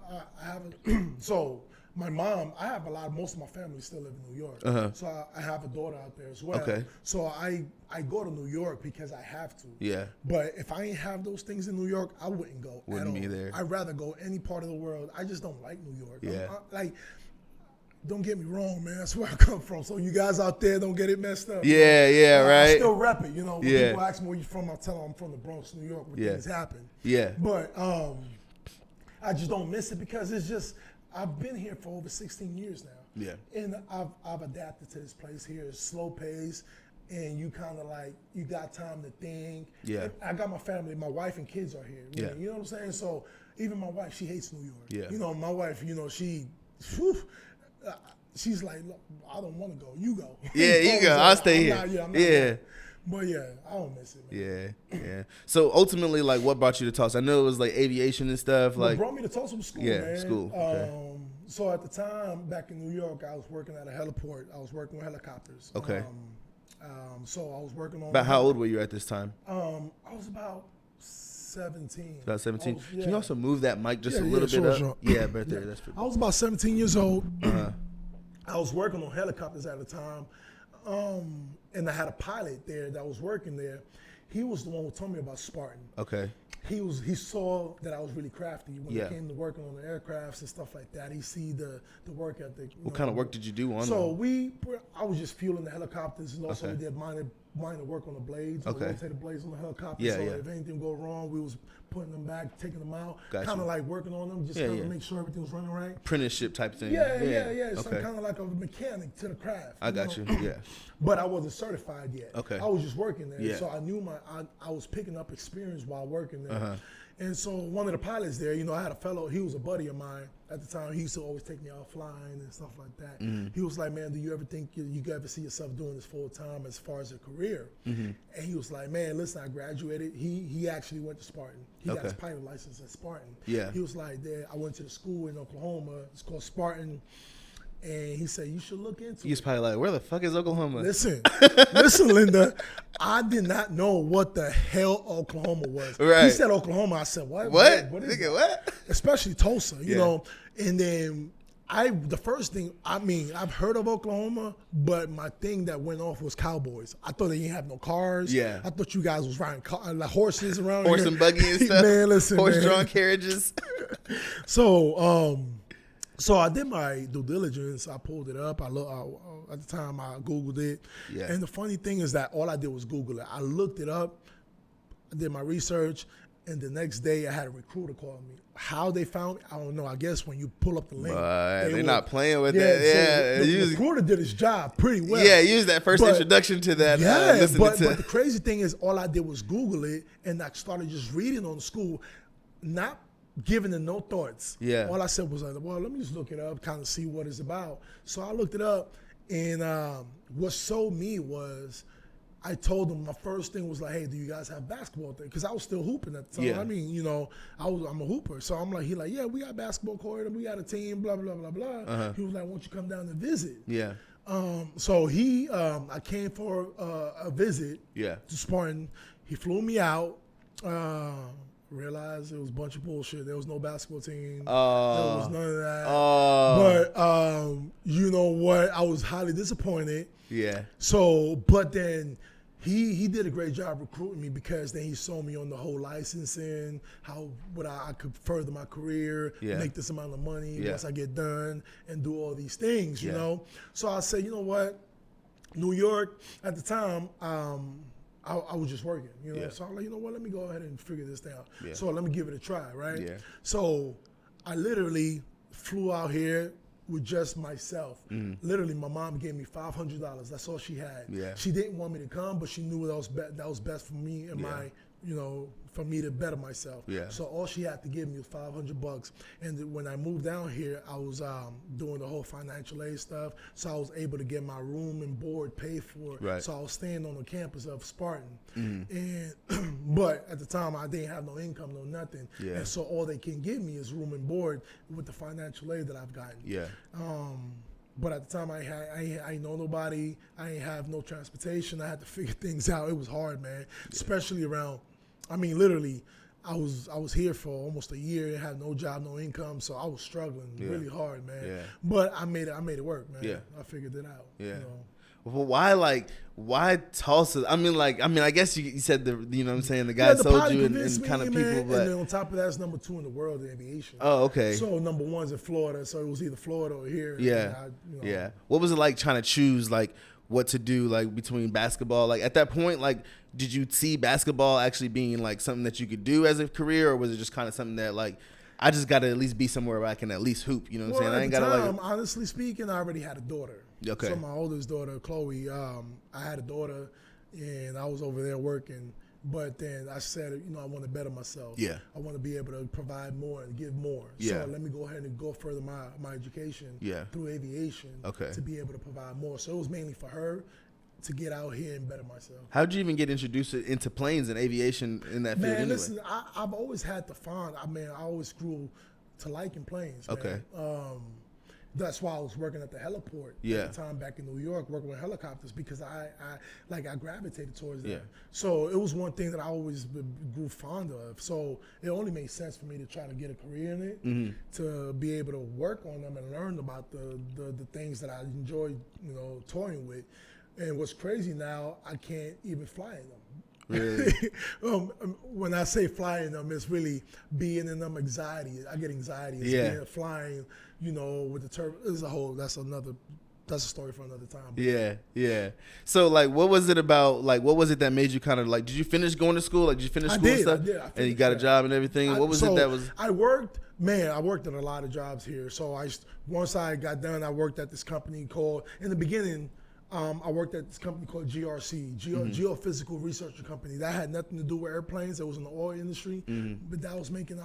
Speaker 2: so my mom. I have most of my family still live in New York. So I have a daughter out there as well.
Speaker 1: Okay.
Speaker 2: So I go to New York because I have to.
Speaker 1: Yeah.
Speaker 2: But if I ain't have those things in New York, I wouldn't go.
Speaker 1: Wouldn't be there.
Speaker 2: I'd rather go any part of the world. I just don't like New York.
Speaker 1: Yeah.
Speaker 2: Don't get me wrong, man. That's where I come from. So you guys out there, don't get it messed up.
Speaker 1: Yeah, right.
Speaker 2: I still rep it, When people ask me where you from, I tell them I'm from the Bronx, New York, where things happen.
Speaker 1: Yeah.
Speaker 2: But I just don't miss it because it's just, I've been here for over 16 years now.
Speaker 1: Yeah.
Speaker 2: And I've adapted to this place here. It's slow pace, and you kind of like, you got time to think.
Speaker 1: Yeah.
Speaker 2: And I got my family, my wife and kids are here.
Speaker 1: Yeah.
Speaker 2: You know what I'm saying? So even my wife, she hates New York.
Speaker 1: Yeah.
Speaker 2: You know, my wife, you know, she's like, look, I don't want to go. You go.
Speaker 1: Yeah, you go. I'll stay here.
Speaker 2: I'm not going. But yeah, I don't miss it, man.
Speaker 1: Yeah. So ultimately, like, what brought you to Tulsa? I know it was like aviation and stuff.
Speaker 2: What brought me to Tulsa was school, man.
Speaker 1: Yeah, school. Okay.
Speaker 2: So at the time, back in New York, I was working at a heliport. I was working with helicopters.
Speaker 1: Okay.
Speaker 2: So I was working on.
Speaker 1: About how old were you at this time?
Speaker 2: I was about 17.
Speaker 1: About 17.
Speaker 2: Yeah.
Speaker 1: Can you also move that mic just a little bit
Speaker 2: sure,
Speaker 1: up?
Speaker 2: sure.
Speaker 1: Yeah, right there. That's
Speaker 2: I was about 17 years old. I was working on helicopters at the time. And I had a pilot there that was working there. He was the one who told me about Spartan.
Speaker 1: Okay.
Speaker 2: He saw that I was really crafty when it
Speaker 1: Yeah.
Speaker 2: came to working on the aircrafts and stuff like that. He see the work ethic.
Speaker 1: What kind of work did you do on
Speaker 2: So
Speaker 1: them?
Speaker 2: I was just fueling the helicopters, and also
Speaker 1: Okay.
Speaker 2: we did minor work on the blades, the
Speaker 1: Okay.
Speaker 2: rotated blades on the helicopter.
Speaker 1: Yeah,
Speaker 2: so
Speaker 1: yeah.
Speaker 2: if anything go wrong, we was putting them back, taking them out,
Speaker 1: Gotcha.
Speaker 2: kind of like working on them, just
Speaker 1: Yeah,
Speaker 2: kind of
Speaker 1: yeah.
Speaker 2: make sure everything was running right.
Speaker 1: Apprenticeship type thing.
Speaker 2: Yeah. So
Speaker 1: Okay.
Speaker 2: kind of like a mechanic to the craft.
Speaker 1: I got you. Yeah.
Speaker 2: But I wasn't certified yet.
Speaker 1: Okay.
Speaker 2: I was just working there.
Speaker 1: Yeah.
Speaker 2: So I knew I was picking up experience while working there.
Speaker 1: Uh-huh.
Speaker 2: And so one of the pilots there, you know, I had a fellow, he was a buddy of mine at the time. He used to always take me out flying and stuff like that.
Speaker 1: Mm-hmm.
Speaker 2: He was like, man, do you ever think you could ever see yourself doing this full time as far as a career?
Speaker 1: Mm-hmm.
Speaker 2: And he was like, man, listen, I graduated. He actually went to Spartan. He got his
Speaker 1: Okay.
Speaker 2: pilot license at Spartan.
Speaker 1: Yeah.
Speaker 2: He was like, I went to the school in Oklahoma. It's called Spartan. And he said, you should look into
Speaker 1: You was
Speaker 2: it.
Speaker 1: probably like, where the fuck is Oklahoma?
Speaker 2: Listen, Linda, I did not know what the hell Oklahoma was.
Speaker 1: Right.
Speaker 2: He said Oklahoma. I said, what?
Speaker 1: What?
Speaker 2: What is
Speaker 1: Nigga,
Speaker 2: that?
Speaker 1: what?
Speaker 2: Especially Tulsa, you
Speaker 1: Yeah.
Speaker 2: know. And then the first thing, I've heard of Oklahoma, but my thing that went off was cowboys. I thought they didn't have no cars.
Speaker 1: Yeah.
Speaker 2: I thought you guys was riding like horses around
Speaker 1: Horse
Speaker 2: here.
Speaker 1: and buggy and stuff.
Speaker 2: Man, listen,
Speaker 1: Horse-drawn
Speaker 2: man.
Speaker 1: carriages.
Speaker 2: So I did my due diligence. I pulled it up. At the time I Googled it.
Speaker 1: Yeah.
Speaker 2: And the funny thing is that all I did was Google it. I looked it up. I did my research. And the next day I had a recruiter call me. How they found me, I don't know. I guess when you pull up the link.
Speaker 1: They're not playing with that. Yeah.
Speaker 2: So the
Speaker 1: Use-
Speaker 2: recruiter did his job pretty well.
Speaker 1: yeah, use that first
Speaker 2: But-
Speaker 1: introduction to that.
Speaker 2: Yeah,
Speaker 1: Listening
Speaker 2: but
Speaker 1: to.
Speaker 2: the crazy thing is all I did was Google it, and I started just reading on the school, not giving it no thoughts.
Speaker 1: Yeah.
Speaker 2: All I said was, well, let me just look it up, kind of see what it's about. So I looked it up, and what sold me was I told them my first thing was like, hey, do you guys have basketball there? Because I was still hooping at the time.
Speaker 1: Yeah.
Speaker 2: I mean, you know, I'm a hooper. So I'm like, yeah, we got basketball court, we got a team, blah, blah, blah, blah. He was like, why don't you come down and visit?
Speaker 1: Yeah.
Speaker 2: So I came for a visit
Speaker 1: Yeah.
Speaker 2: to Spartan. He flew me out. Realized it was a bunch of bullshit. There was no basketball team. There was none of that. But you know what? I was highly disappointed.
Speaker 1: Yeah.
Speaker 2: So, but then he did a great job recruiting me because then he saw me on the whole licensing, how I could further my career,
Speaker 1: Yeah.
Speaker 2: make this amount of money
Speaker 1: Yeah.
Speaker 2: once I get done, and do all these things, you
Speaker 1: Yeah.
Speaker 2: know. So I said, you know what, New York at the time, I was just working, you know.
Speaker 1: Yeah.
Speaker 2: So I'm like, you know what, let me go ahead and figure this out.
Speaker 1: Yeah.
Speaker 2: So let me give it a try, right?
Speaker 1: Yeah.
Speaker 2: So I literally flew out here with just myself. Literally, my mom gave me $500. That's all she had.
Speaker 1: Yeah.
Speaker 2: She didn't want me to come, but she knew that was best for me and my, you know, for me to better myself.
Speaker 1: Yeah.
Speaker 2: So all she had to give me was $500. And when I moved down here, I was doing the whole financial aid stuff. So I was able to get my room and board paid for.
Speaker 1: Right.
Speaker 2: So I was staying on the campus of Spartan. And but at the time, I didn't have no income, no nothing.
Speaker 1: Yeah.
Speaker 2: And so all they can give me is room and board with the financial aid that I've gotten.
Speaker 1: Yeah.
Speaker 2: But at the time, I ain't know nobody. I ain't have no transportation. I had to figure things out. It was hard, man. Especially around. I mean, literally, I was here for almost a year. Had no job, no income, so I was struggling really hard, man.
Speaker 1: Yeah.
Speaker 2: But I made it work, man.
Speaker 1: Yeah.
Speaker 2: I figured it out.
Speaker 1: Yeah.
Speaker 2: You know?
Speaker 1: Well, why Tulsa? I mean, I guess you said you know what I'm saying, the guy
Speaker 2: Yeah, the
Speaker 1: sold
Speaker 2: pilot
Speaker 1: you
Speaker 2: convinced
Speaker 1: and
Speaker 2: me,
Speaker 1: kind of
Speaker 2: man,
Speaker 1: people,
Speaker 2: and
Speaker 1: but
Speaker 2: then on top of that, it's number 2 in the world in aviation.
Speaker 1: oh, okay.
Speaker 2: So number 1's in Florida, so it was either Florida or here.
Speaker 1: Yeah.
Speaker 2: And you know,
Speaker 1: Yeah. What was it like trying to choose like what to do like between basketball? Like at that point, like did you see basketball actually being like something that you could do as a career, or was it just kind of something that like I just got to at least be somewhere where I can at least hoop. You know what I'm saying? I ain't got to like.
Speaker 2: Honestly speaking, I already had a daughter.
Speaker 1: Okay.
Speaker 2: So my oldest daughter, Chloe, I had a daughter, and I was over there working. But then I said, I want to better myself.
Speaker 1: Yeah.
Speaker 2: I want to be able to provide more and give more.
Speaker 1: Yeah.
Speaker 2: So let me go ahead and go further my education through aviation to be able to provide more. So it was mainly for her to get out here and better myself.
Speaker 1: How'd you even get introduced into planes and aviation in that field anyway?
Speaker 2: Listen, I've always had the fond. I always grew to liking planes. Man.
Speaker 1: Okay.
Speaker 2: That's why I was working at the heliport at the time back in New York, working with helicopters, because I gravitated towards that. Yeah. So it was one thing that I always grew fond of. So it only made sense for me to try to get a career in it, to be able to work on them and learn about the things that I enjoy, toying with. And what's crazy now, I can't even fly in them.
Speaker 1: Really?
Speaker 2: When I say flying them, it's really being in them anxiety. I get anxiety. It's being flying, with the turbo. That's a story for another time.
Speaker 1: Yeah. So like, what was it about? Like, what was it that made you kind of like? Did you finish going to school? Like, did you finish school and stuff?
Speaker 2: I did.
Speaker 1: And you got a job and everything. What was it that was?
Speaker 2: I worked at a lot of jobs here. So once I got done, I worked at this company called, in the beginning, I worked at this company called GRC, Geophysical Research Company. That had nothing to do with airplanes. It was in the oil industry, but I was making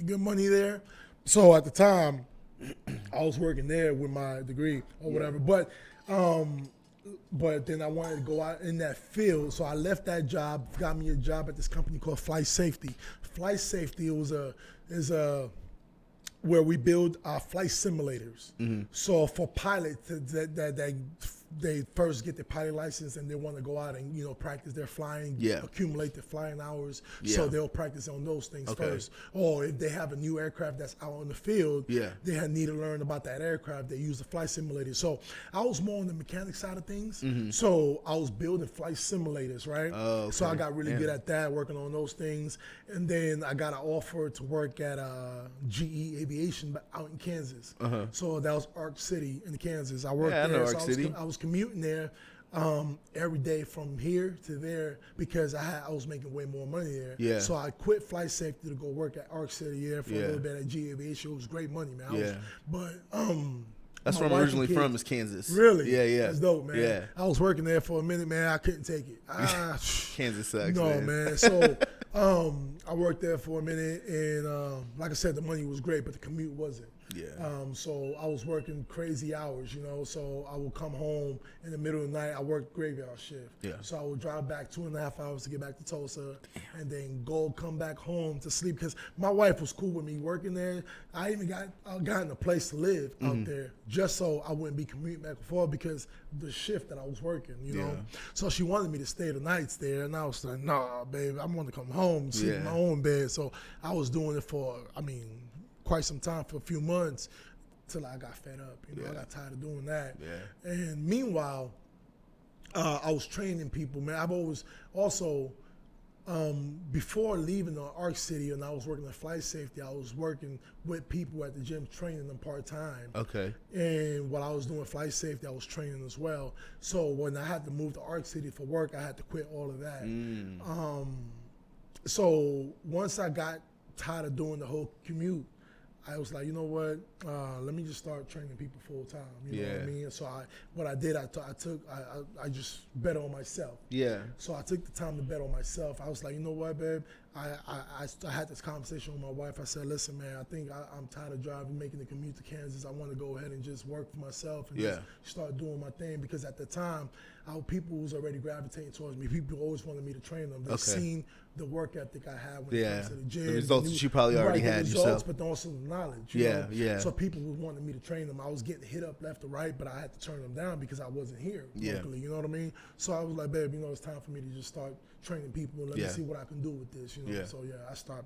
Speaker 2: good money there. So at the time, I was working there with my degree or whatever. But then I wanted to go out in that field, so I left that job, got me a job at this company called Flight Safety. Flight Safety is where we build flight simulators. So for pilots that they first get their pilot license and they want to go out and practice their flying, accumulate their flying hours. So they'll practice on those things first. Or if they have a new aircraft that's out on the field, they need to learn about that aircraft. They use the flight simulator. So I was more on the mechanic side of things. So I was building flight simulators, right? Oh, okay. So I got really good at that, working on those things. And then I got an offer to work at GE Aviation out in Kansas. So that was Ark City in Kansas. I worked there. I know Ark City. I was commuting there every day from here to there because I was making way more money there. Yeah. So I quit Flight Safety to go work at Ark City for a little bit at GE Aviation. It was great money, man.
Speaker 1: That's where I'm originally from, is Kansas.
Speaker 2: Really?
Speaker 1: Yeah.
Speaker 2: That's dope, man.
Speaker 1: Yeah.
Speaker 2: I was working there for a minute, man. I couldn't take it.
Speaker 1: Kansas sucks,
Speaker 2: man. So I worked there for a minute, and like I said, the money was great, but the commute wasn't. Yeah. So I was working crazy hours, so I would come home in the middle of the night. I worked graveyard shift. Yeah. So I would drive back 2.5 hours to get back to Tulsa and then come back home to sleep because my wife was cool with me working there. I even gotten a place to live out there just so I wouldn't be commuting back and forth because the shift that I was working, you know. So she wanted me to stay the nights there, and I was like, nah, babe, I want to come home and sleep in my own bed. So I was doing it for, quite some time, for a few months, till I got fed up. I got tired of doing that. Yeah. And meanwhile, I was training people, man. I've always also, before leaving the Ark City and I was working at Flight Safety, I was working with people at the gym, training them part-time. Okay. And while I was doing Flight Safety, I was training as well. So when I had to move to Ark City for work, I had to quit all of that. So once I got tired of doing the whole commute, I was like, you know what? Let me just start training people full time. You know what I mean? So I just bet on myself. Yeah. So I took the time to bet on myself. I was like, you know what, babe? I had this conversation with my wife. I said, listen, man, I think I'm tired of driving, making the commute to Kansas. I want to go ahead and just work for myself and just start doing my thing. Because at the time, people was already gravitating towards me. People always wanted me to train them. They seen the work ethic I had when it comes to the gym.
Speaker 1: The results that you probably already had yourself.
Speaker 2: But also the knowledge. You know? So people wanted me to train them. I was getting hit up left or right, but I had to turn them down because I wasn't here locally. You know what I mean? So I was like, babe, it's time for me to just start training people and let me see what I can do with this. So I started.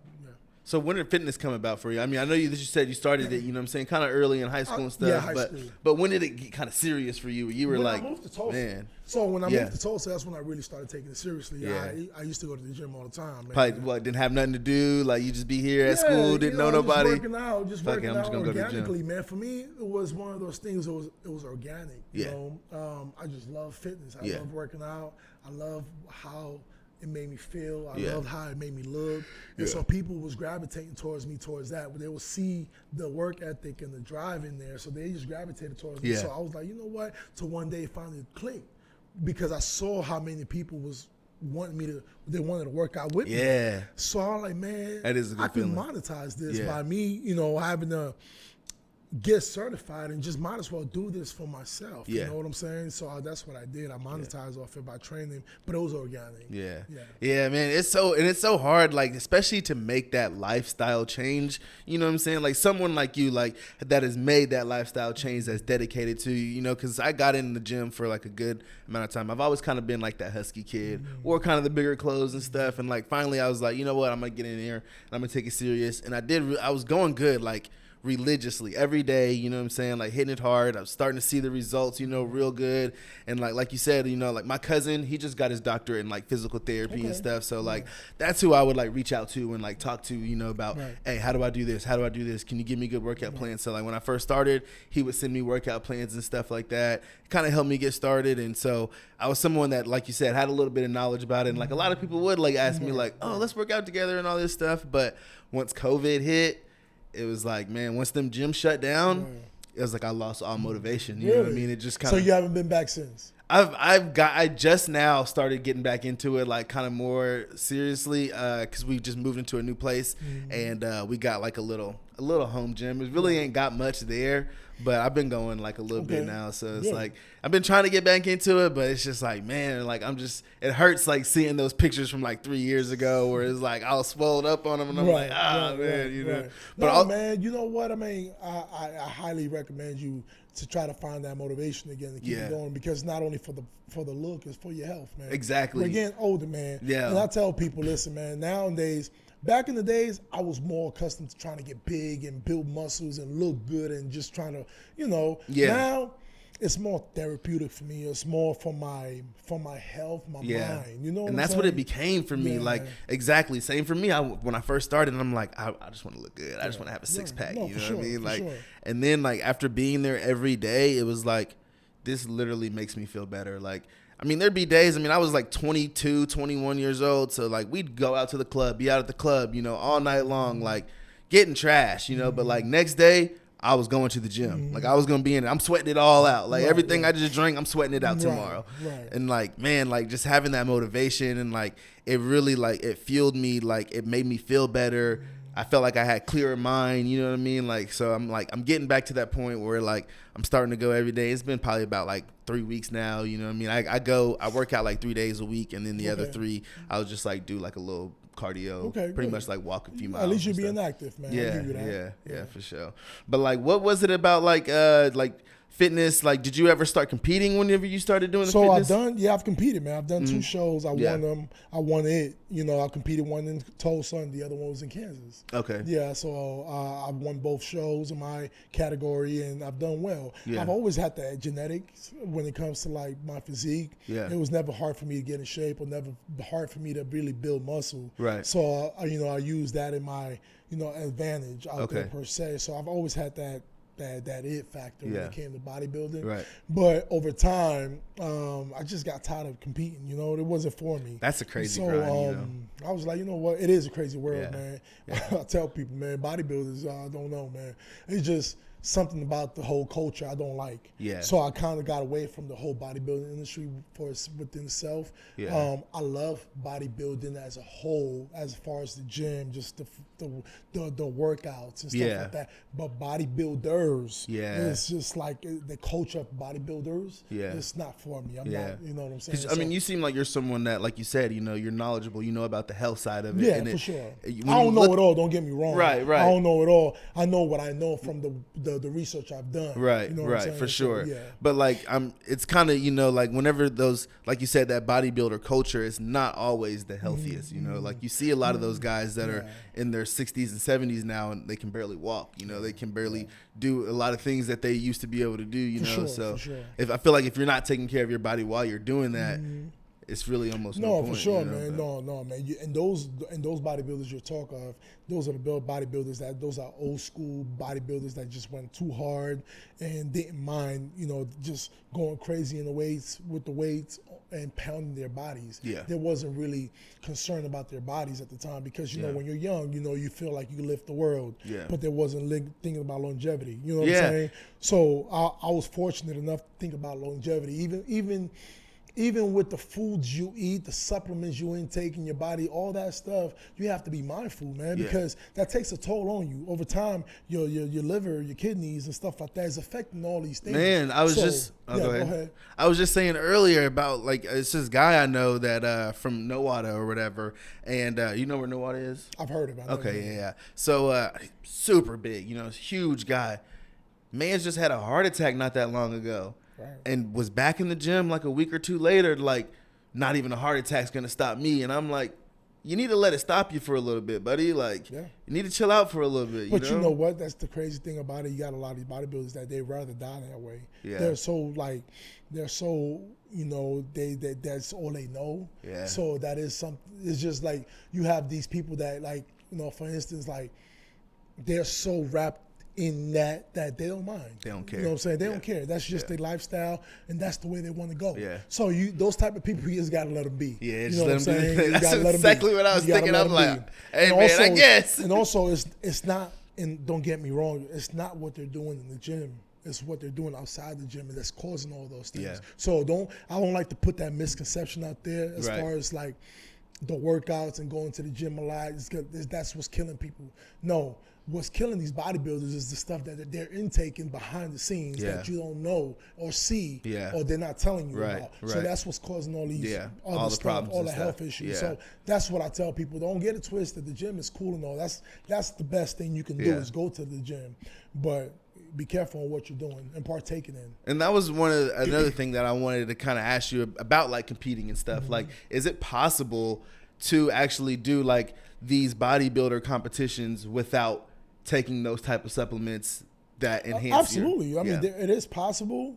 Speaker 1: So when did fitness come about for you? I mean, I know you said you started it, kind of early in high school and stuff. High school. But when did it get kind of serious for you? You were
Speaker 2: I moved to Tulsa.
Speaker 1: Man.
Speaker 2: So when I moved to Tulsa, that's when I really started taking it seriously. Yeah. I used to go to the gym all the time. Man.
Speaker 1: Probably didn't have nothing to do. Like you just be here at school, didn't know nobody.
Speaker 2: Just working out organically, man. For me, it was one of those things. It was organic. You know, I just love fitness. I love working out. I love how it made me feel. I loved how it made me look. And so people was gravitating towards that. But they would see the work ethic and the drive in there. So they just gravitated towards me. So I was like, you know what? So one day it finally clicked because I saw how many people was they wanted to work out with me. So I was like, man,
Speaker 1: that is a good
Speaker 2: I can
Speaker 1: feeling.
Speaker 2: monetize this by me, having to get certified and just might as well do this for myself. You know what I'm saying? So that's what I did. I monetized off it by training, but it was organic.
Speaker 1: Yeah, man. It's so hard, like, especially to make that lifestyle change. You know what I'm saying? Like someone like you, like that has made that lifestyle change, that's dedicated to you. Because I got in the gym for like a good amount of time. I've always kind of been like that husky kid, wore kind of the bigger clothes and stuff. And like finally, I was like, you know what? I'm gonna get in here and I'm gonna take it serious. And I was going good, like religiously every day, you know what I'm saying, like hitting it hard. I was starting to see the results, real good. And like you said, like my cousin, he just got his doctorate in like physical therapy and stuff. So like that's who I would like reach out to and like talk to, about, hey, how do I do this? How do I do this? Can you give me good workout plans? So like when I first started, he would send me workout plans and stuff like that. Kind of helped me get started. And so I was someone that, like you said, had a little bit of knowledge about it. And like a lot of people would like ask me like, oh, let's work out together and all this stuff. But once COVID hit, it was like, man, once them gyms shut down, it was like I lost all motivation. You know what I mean? It just kind of.
Speaker 2: So you haven't been back since?
Speaker 1: I just now started getting back into it, like kind of more seriously, because we just moved into a new place and we got like a little home gym. It really ain't got much there, but I've been going like a little bit now. So it's like I've been trying to get back into it, but it's just like, man, like it hurts like seeing those pictures from like 3 years ago where it's like I was swelled up on them and I'm like, man,
Speaker 2: But man, you know what? I mean, I highly recommend you to try to find that motivation again and keep it going, because not only for the look, it's for your health, man.
Speaker 1: Exactly.
Speaker 2: We're getting older, man.
Speaker 1: Yeah.
Speaker 2: And I tell people, listen, man, nowadays, back in the days, I was more accustomed to trying to get big and build muscles and look good and just trying to, now it's more therapeutic for me. It's more for my health, my mind. You know what
Speaker 1: and
Speaker 2: I'm
Speaker 1: that's
Speaker 2: saying?
Speaker 1: what it became for me. Like, exactly. Same for me. When I first started, I'm like, I just want to look good. I just want to have a six pack. You know what I mean? Like, and then like after being there every day, it was like, this literally makes me feel better. Like, I mean, there'd be days, I was like 22, 21 years old. So like we'd go out to the club, be out at the club, all night long, like getting trash, but like next day, I was going to the gym. Like I was going to be in it. I'm sweating it all out. Like everything I just drank, I'm sweating it out tomorrow. And like, man, like just having that motivation and like, it really like, it fueled me. Like it made me feel better. I felt like I had clearer mind, you know what I mean? Like, so I'm getting back to that point where like, I'm starting to go every day. It's been probably about like 3 weeks now, you know what I mean? I work out like 3 days a week. And then the other 3, I'll just like do like a little cardio, pretty much like walk a few miles.
Speaker 2: At least you're being active, man.
Speaker 1: Yeah, for sure. But like, what was it about like fitness? Like, did you ever start competing whenever you started doing the fitness?
Speaker 2: I've competed, man. I've done 2 shows. I won them. I won it. I competed one in Tulsa and the other one was in Kansas.
Speaker 1: Okay.
Speaker 2: Yeah, so I've won both shows in my category and I've done well. Yeah. I've always had that genetics when it comes to like my physique. Yeah. It was never hard for me to get in shape or never hard for me to really build muscle.
Speaker 1: Right.
Speaker 2: So, I use that in my, advantage out there per se. So I've always had that it factor when it came to bodybuilding. Right. But over time, I just got tired of competing. It wasn't for me.
Speaker 1: That's a crazy grind,
Speaker 2: I was like, you know what? It is a crazy world, man. I tell people, man, bodybuilders, I don't know, man. It's just something about the whole culture I don't like. Yeah. So I kind of got away from the whole bodybuilding industry within itself. Yeah. I love bodybuilding as a whole, as far as the gym, just the workouts and stuff like that. But bodybuilders, it's just like the culture of bodybuilders. Yeah. It's not for me. I'm not. You know what I'm saying?
Speaker 1: I mean, you seem like you're someone that, like you said, you're knowledgeable. You know about the health side of it.
Speaker 2: Yeah, for sure. I don't know it all. Don't get me wrong. Right. I don't know it all. I know what I know from the research I've done. Right,
Speaker 1: for sure. So, but like it's kind of, like whenever those, like you said, that bodybuilder culture is not always the healthiest, like you see a lot of those guys that are in their 60s and 70s now and they can barely walk, they can barely do a lot of things that they used to be able to do, so if I feel like if you're not taking care of your body while you're doing that, it's really almost
Speaker 2: no
Speaker 1: point,
Speaker 2: for sure,
Speaker 1: you know,
Speaker 2: man. No, man. And those bodybuilders you're talking of, those are the bodybuilders those are old school bodybuilders that just went too hard and didn't mind, just going crazy in the weights with the weights and pounding their bodies.
Speaker 1: Yeah.
Speaker 2: There wasn't really concern about their bodies at the time because you know when you're young, you feel like you lift the world.
Speaker 1: Yeah.
Speaker 2: But there wasn't thinking about longevity. You know what I'm saying? So I was fortunate enough to think about longevity, even with the foods you eat, the supplements you intake in your body, all that stuff, you have to be mindful, man, because that takes a toll on you. Over time, your liver, your kidneys and stuff like that is affecting all these things.
Speaker 1: Man, I was go ahead. I was just saying earlier about, like, it's this guy I know that from Nowata or whatever, and you know where Nowata is?
Speaker 2: I've heard about it.
Speaker 1: Okay, yeah. So super big, huge guy. Man's just had a heart attack not that long ago. Right. And was back in the gym like a week or two later, like, not even a heart attack's gonna stop me. And I'm like, you need to let it stop you for a little bit, buddy. Like, you need to chill out for a little bit.
Speaker 2: But you know what? That's the crazy thing about it. You got a lot of these bodybuilders that they'd rather die that way. Yeah. They're so that's all they know. Yeah. So that is something. It's just like you have these people that, like, for instance, like, they're so wrapped in that they don't mind. They don't care. You know what I'm saying? They don't care. That's just their lifestyle, and that's the way they want to go. Yeah. So those type of people, you just got to let them be. Yeah, just let them be. That's exactly what I was thinking. I'm like, hey, man, I guess. And also, it's not, and don't get me wrong, it's not what they're doing in the gym. It's what they're doing outside the gym, and that's causing all those things. Yeah. So I don't like to put that misconception out there as far as, like, the workouts and going to the gym a lot. That's what's killing people. No. What's killing these bodybuilders is the stuff that they're intaking behind the scenes that you don't know or see, or they're not telling you about. So that's what's causing all these other stuff, all the health issues. Yeah. So that's what I tell people. Don't get it twisted. The gym is cool and all. That's the best thing you can do is go to the gym. But be careful on what you're doing and partaking in. And that was
Speaker 1: another thing that I wanted to kind of ask you about, like, competing and stuff. Mm-hmm. Like, is it possible to actually do, like, these bodybuilder competitions without taking those type of supplements that enhance?
Speaker 2: Absolutely. I mean, it is possible.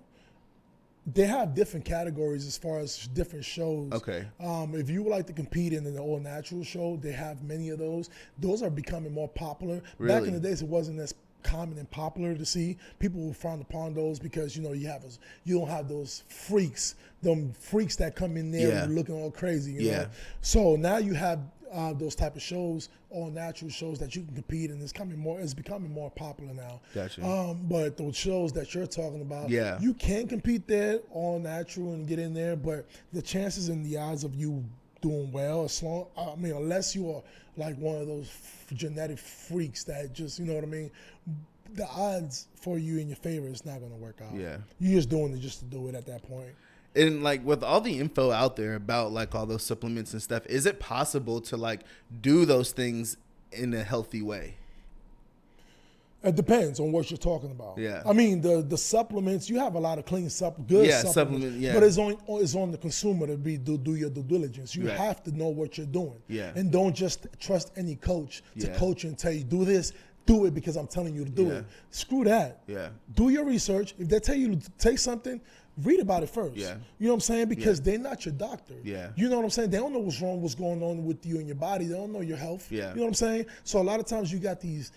Speaker 2: They have different categories as far as different shows. Okay. If you would like to compete in an all-natural show, they have many of those. Those are becoming more popular. Really? Back in the days, it wasn't as common and popular to see. People will frown upon those because, you don't have those freaks, that come in there and looking all crazy. You know? So now you have those type of shows, all natural shows that you can compete in. It's becoming more popular now. Gotcha. But those shows that you're talking about, you can compete there, all natural, and get in there. But the chances and the odds of you doing well, unless you are like one of those genetic freaks that just, you know what I mean, the odds for you in your favor is not going to work out. Yeah, you're just doing it just to do it at that point.
Speaker 1: And, like, with all the info out there about, like, all those supplements and stuff, is it possible to, like, do those things in a healthy way?
Speaker 2: It depends on what you're talking about. Yeah. I mean, the supplements, you have a lot of clean good supplements. But it's on the consumer to do your due diligence. You have to know what you're doing. Yeah. And don't just trust any coach to coach you and tell you, do this, do it because I'm telling you to do it. Screw that. Yeah. Do your research. If they tell you to take something, read about it first. Yeah. You know what I'm saying? Because they're not your doctor. Yeah. You know what I'm saying? They don't know what's wrong, what's going on with you and your body. They don't know your health. Yeah. You know what I'm saying? So a lot of times you got these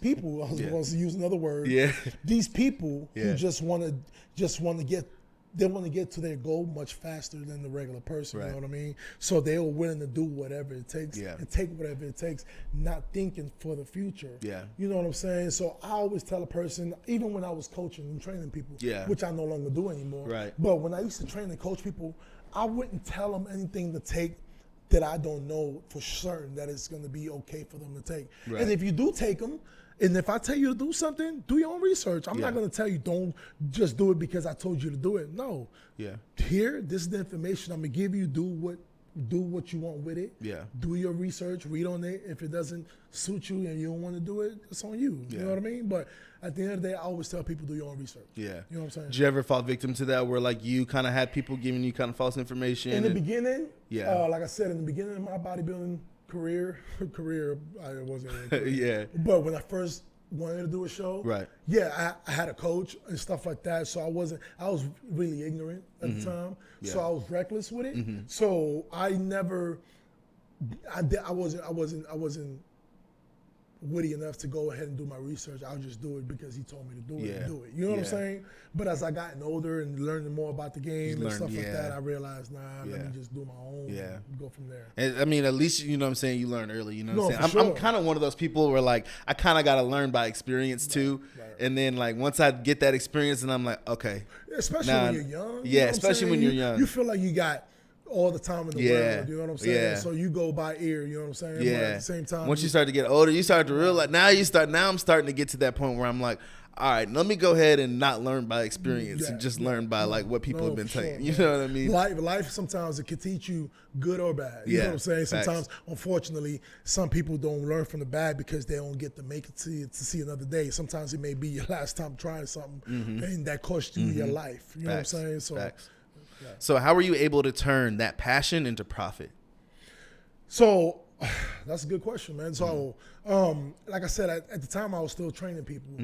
Speaker 2: people, I was going to use another word. Yeah. These people who just want to get to their goal much faster than the regular person. Right. You know what I mean? So they are willing to do whatever it takes and take whatever it takes, not thinking for the future. Yeah. You know what I'm saying? So I always tell a person, even when I was coaching and training people, which I no longer do anymore. Right. But when I used to train and coach people, I wouldn't tell them anything to take that I don't know for certain that it's going to be okay for them to take. Right. And if you do take them, and if I tell you to do something, do your own research. I'm not going to tell you don't just do it because I told you to do it. No. Yeah. Here, this is the information I'm going to give you. Do what you want with it. Yeah. Do your research. Read on it. If it doesn't suit you and you don't want to do it, it's on you. Yeah. You know what I mean? But at the end of the day, I always tell people do your own research. Yeah. You know what I'm saying?
Speaker 1: Did you ever fall victim to that where, like, you kind of had people giving you kind of false information?
Speaker 2: In the beginning, like I said, in the beginning of my bodybuilding career, I wasn't really career. But when I first wanted to do a show.
Speaker 1: Right.
Speaker 2: Yeah, I had a coach and stuff like that, so I was really ignorant at the time. Yeah. So I was reckless with it. So I wasn't witty enough to go ahead and do my research. I'll just do it because he told me to do it and do it. You know what I'm saying? But as I gotten older and learning more about the game and stuff like that, I realized, let me just do my own and go from there.
Speaker 1: And, I mean, at least, you know what I'm saying, you learn early, you know what I'm saying? I'm kind of one of those people where, like, I kind of got to learn by experience, too. Right. And then, like, once I get that experience, and I'm like, okay.
Speaker 2: Especially when you're young.
Speaker 1: Yeah, especially when you're young.
Speaker 2: You feel like you got all the time in the world, you know what I'm saying?
Speaker 1: Yeah.
Speaker 2: So you go by ear, you know what I'm saying?
Speaker 1: Yeah.
Speaker 2: But at the same time,
Speaker 1: once you start to get older, you start to realize, now I'm starting to get to that point where I'm like, all right, let me go ahead and not learn by experience and just learn by like what people have been saying. You know what I mean?
Speaker 2: Life sometimes it can teach you good or bad. You know what I'm saying? Sometimes, unfortunately, some people don't learn from the bad because they don't get to make it to see another day. Sometimes it may be your last time trying something, and that cost you your life. You know what I'm saying? So.
Speaker 1: Yeah. So how were you able to turn that passion into profit?
Speaker 2: So that's a good question, man. So like I said, at the time I was still training people.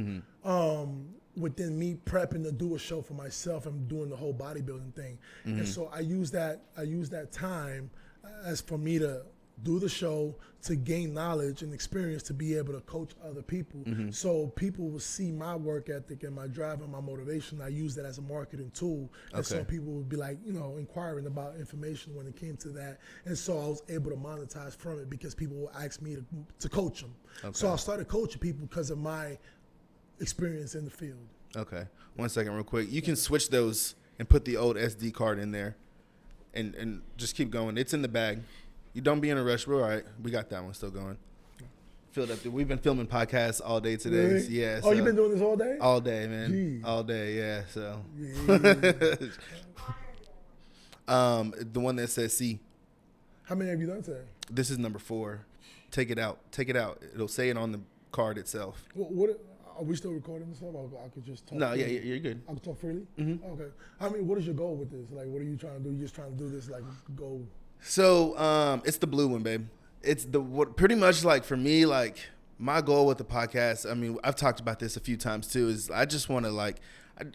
Speaker 2: Within me prepping to do a show for myself and doing the whole bodybuilding thing. And so I use that time as for me to do the show, to gain knowledge and experience, to be able to coach other people. So people will see my work ethic and my drive and my motivation. I use that as a marketing tool. And so people would be like, inquiring about information when it came to that. And so I was able to monetize from it because people would ask me to coach them. So I started coaching people because of my experience in the field.
Speaker 1: Okay. 1 second real quick. You can switch those and put the old SD card in there and just keep going. It's in the bag. You don't be in a rush. We're all right. We got that one still going. Filled up. We've been filming podcasts all day today.
Speaker 2: Really?
Speaker 1: Yeah.
Speaker 2: Oh, you've been doing this all day?
Speaker 1: All day, man.
Speaker 2: Jeez.
Speaker 1: All day, yeah. So.
Speaker 2: Yeah.
Speaker 1: The one that says C.
Speaker 2: How many have you done today?
Speaker 1: This is number 4. Take it out. Take it out. It'll say it on the card itself.
Speaker 2: What are we still recording this stuff? I could just talk.
Speaker 1: No,
Speaker 2: freely?
Speaker 1: yeah, you're good.
Speaker 2: I can talk freely? Okay. I mean, what is your goal with this? Like, what are you trying to do? You just trying to do this, like, go...
Speaker 1: So it's the blue one, babe. It's pretty much like for me, like my goal with the podcast. I mean, I've talked about this a few times too. Is I just want to like,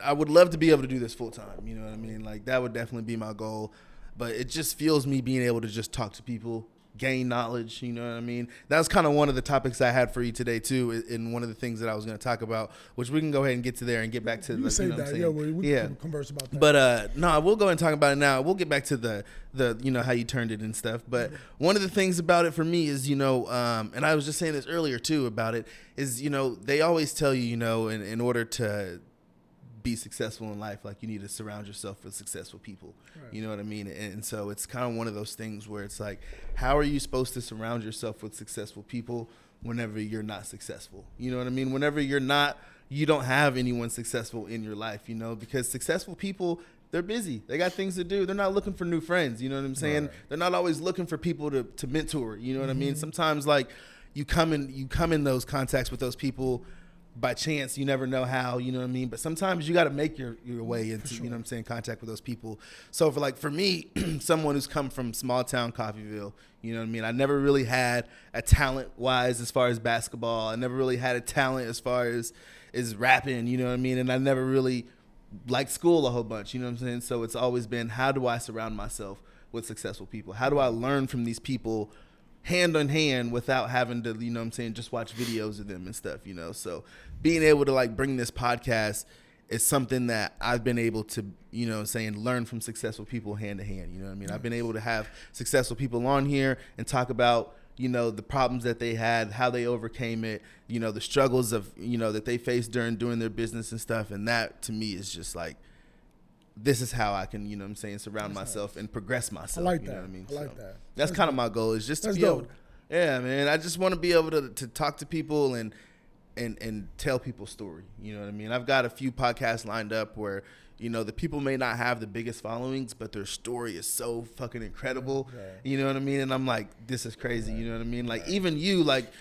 Speaker 1: I would love to be able to do this full time. You know what I mean? Like that would definitely be my goal. But it just feels me being able to just talk to people, gain knowledge. You know what I mean? That's kind of one of the topics I had for you today too, and one of the things that I was going to talk about, which we can go ahead and get to there and get back to.
Speaker 2: You say that, yeah. We can converse about that.
Speaker 1: But no, we'll go ahead and talk about it now. We'll get back to the how you turned it and stuff. But one of the things about it for me is and I was just saying this earlier too about it is they always tell you in order to be successful in life, like you need to surround yourself with successful people. Right. You know what I mean? And so it's kind of one of those things where it's like, how are you supposed to surround yourself with successful people whenever you're not successful? You know what I mean? Whenever you don't have anyone successful in your life, because successful people, they're busy. They got things to do. They're not looking for new friends. You know what I'm saying? Right. They're not always looking for people to mentor. You know what I mean? Sometimes like you come in those contacts with those people by chance. You never know how, you know what I mean? But sometimes you got to make your way into, you know what I'm saying, contact with those people. So for me, someone who's come from small town Coffeyville, you know what I mean? I never really had a talent wise as far as basketball. I never really had a talent as far as rapping, you know what I mean? And I never really liked school a whole bunch, you know what I'm saying? So it's always been, how do I surround myself with successful people? How do I learn from these people hand in hand without having to, you know what I'm saying, just watch videos of them and stuff, So being able to like bring this podcast is something that I've been able to, you know what I'm saying, learn from successful people hand to hand, you know what I mean? I've been able to have successful people on here and talk about, the problems that they had, how they overcame it, the struggles of, that they faced during doing their business and stuff. And that to me is just like, this is how I can, you know what I'm saying, surround myself and progress myself.
Speaker 2: I like
Speaker 1: you
Speaker 2: that.
Speaker 1: Know what I mean?
Speaker 2: I like that.
Speaker 1: That's kind of my goal, is just to be able to, yeah, man. I just want to be able to talk to people and tell people's story. You know what I mean? I've got a few podcasts lined up where, the people may not have the biggest followings, but their story is so fucking incredible. Right. You know what I mean? And I'm like, this is crazy. Right. You know what I mean? Like even you, like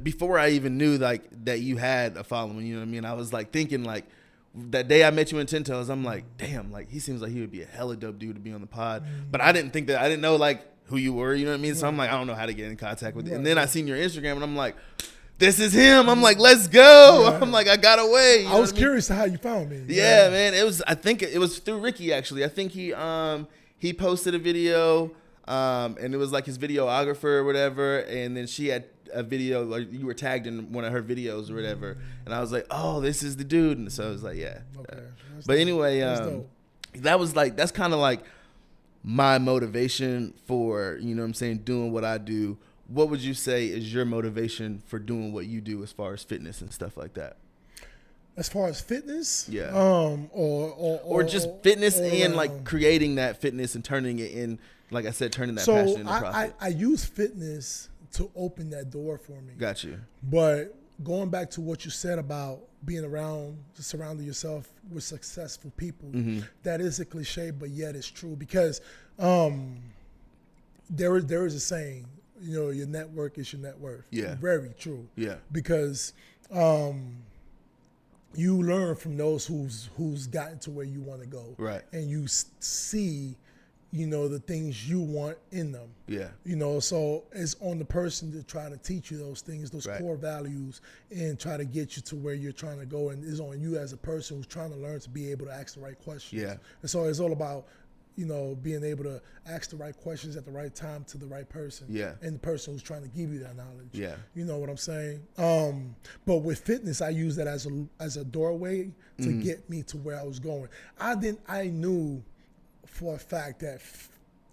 Speaker 1: before I even knew like that you had a following, you know what I mean? I was like thinking like, that day I met you in Tintos, I'm like, damn, like he seems like he would be a hella dope dude to be on the pod. But I didn't know like who you were, you know what I mean? So I'm like, I don't know how to get in contact with you. And then I seen your Instagram and I'm like, this is him. I'm like, let's go. Yeah. I'm like, I got away.
Speaker 2: I was curious to how you found me.
Speaker 1: Yeah, man. I think it was through Ricky, actually. I think he posted a video, and it was like his videographer or whatever, and then she had a video, like you were tagged in one of her videos or whatever, and I was like, oh, this is the dude. And so I was like, yeah. Okay. But anyway, that's kind of like my motivation for, you know what I'm saying, doing what I do. What would you say is your motivation for doing what you do as far as fitness and stuff like that?
Speaker 2: As far as fitness?
Speaker 1: Yeah.
Speaker 2: Or
Speaker 1: just fitness and like creating that fitness and turning it in, like I said, turning that passion into profit.
Speaker 2: I use fitness to open that door for me.
Speaker 1: Got you.
Speaker 2: But going back to what you said about being around, surrounding yourself with successful people, that is a cliche, but yet it's true, because there is a saying, you know, your network is your net worth.
Speaker 1: Yeah.
Speaker 2: Very true.
Speaker 1: Yeah.
Speaker 2: Because you learn from those who's gotten to where you want to go.
Speaker 1: Right.
Speaker 2: And you see, you know, the things you want in them.
Speaker 1: Yeah.
Speaker 2: You know, so it's on the person to try to teach you those things, those core values, and try to get you to where you're trying to go. And it's on you as a person who's trying to learn to be able to ask the right questions.
Speaker 1: Yeah.
Speaker 2: And so it's all about, you know, being able to ask the right questions at the right time to the right person.
Speaker 1: Yeah.
Speaker 2: And the person who's trying to give you that knowledge.
Speaker 1: Yeah.
Speaker 2: You know what I'm saying? But with fitness, I use that as a doorway to get me to where I was going. I knew for a fact that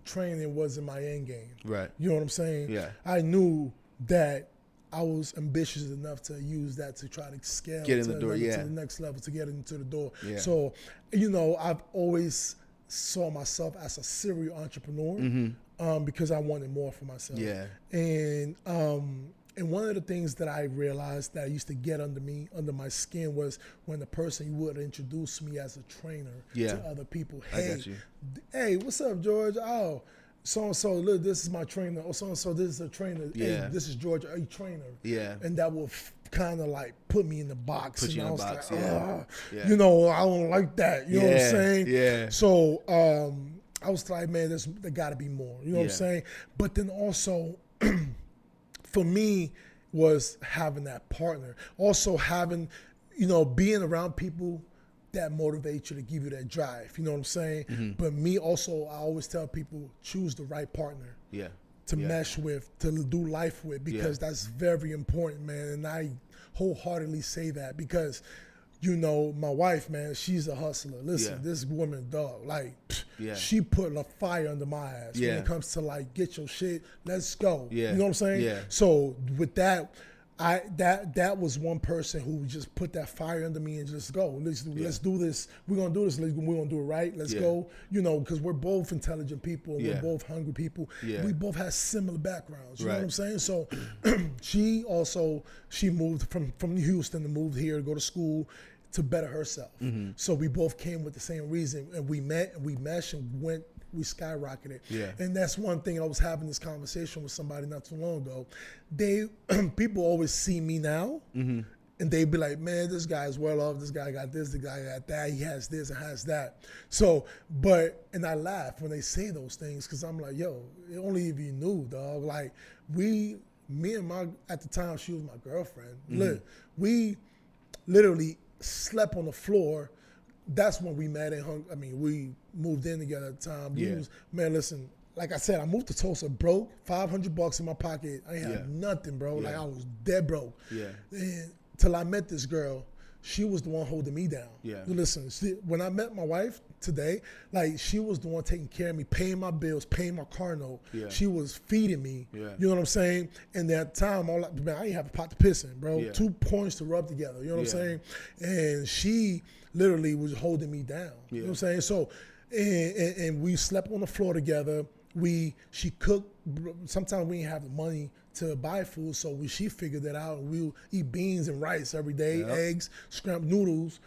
Speaker 2: training wasn't my end game.
Speaker 1: Right.
Speaker 2: You know what I'm saying?
Speaker 1: Yeah.
Speaker 2: I knew that I was ambitious enough to use that to try to scale
Speaker 1: to the
Speaker 2: next level, to get into the door.
Speaker 1: Yeah.
Speaker 2: So, you know, I've always saw myself as a serial entrepreneur because I wanted more for myself.
Speaker 1: Yeah.
Speaker 2: And one of the things that I realized that used to get under my skin, was when the person would introduce me as a trainer to other people. Hey, what's up, George? Oh, so-and-so, look, this is my trainer. Oh, so-and-so, this is a trainer.
Speaker 1: Yeah.
Speaker 2: Hey, this is George, a trainer.
Speaker 1: Yeah.
Speaker 2: And that will kind of like put me in the box.
Speaker 1: Put you in the box,
Speaker 2: like, you know, I don't like that. You know what I'm saying?
Speaker 1: Yeah.
Speaker 2: So I was like, man, there got to be more. You know what I'm saying? But then also, for me, was having that partner. Also having, you know, being around people that motivate you, to give you that drive. You know what I'm saying? But me also, I always tell people, choose the right partner.
Speaker 1: Yeah.
Speaker 2: To mesh with, to do life with, because that's very important, man. And I wholeheartedly say that because, you know, my wife, man, she's a hustler. Listen, this woman, dog, like, she put a fire under my ass when it comes to like, get your shit, let's go. You know what I'm saying? Yeah. So with that, that was one person who just put that fire under me and just go. Let's do this. We're gonna do this. We're gonna do it right. Let's go. You know, because we're both intelligent people. And we're both hungry people. We both have similar backgrounds. You know what I'm saying? So she moved from Houston and moved here to go to school to better herself. So we both came with the same reason, and we met and we meshed and we skyrocketed. And that's one thing. I was having this conversation with somebody not too long ago. People always see me now, and they be like, man, this guy's well off. This guy got this, the guy got that. He has this and has that. So, and I laugh when they say those things, because I'm like, yo, only if you knew, dog. Like, at the time, she was my girlfriend. Look, we literally slept on the floor. That's when we met and hung. I mean, we moved in together at the time. Man, listen, like I said, I moved to Tulsa broke, $500 in my pocket. I ain't had nothing, bro. Like, I was dead broke. And till I met this girl, she was the one holding me down. Listen, when I met my wife today, like, she was the one taking care of me, paying my bills, paying my car note. She was feeding me. You know what I'm saying? And that time, I didn't have a pot to piss in, bro. 2 points to rub together. You know what I'm saying? And she literally was holding me down. You know what I'm saying? So, and we slept on the floor together. She cooked. Sometimes we didn't have the money to buy food, so she figured that out. We'll eat beans and rice every day, eggs, scrambled noodles.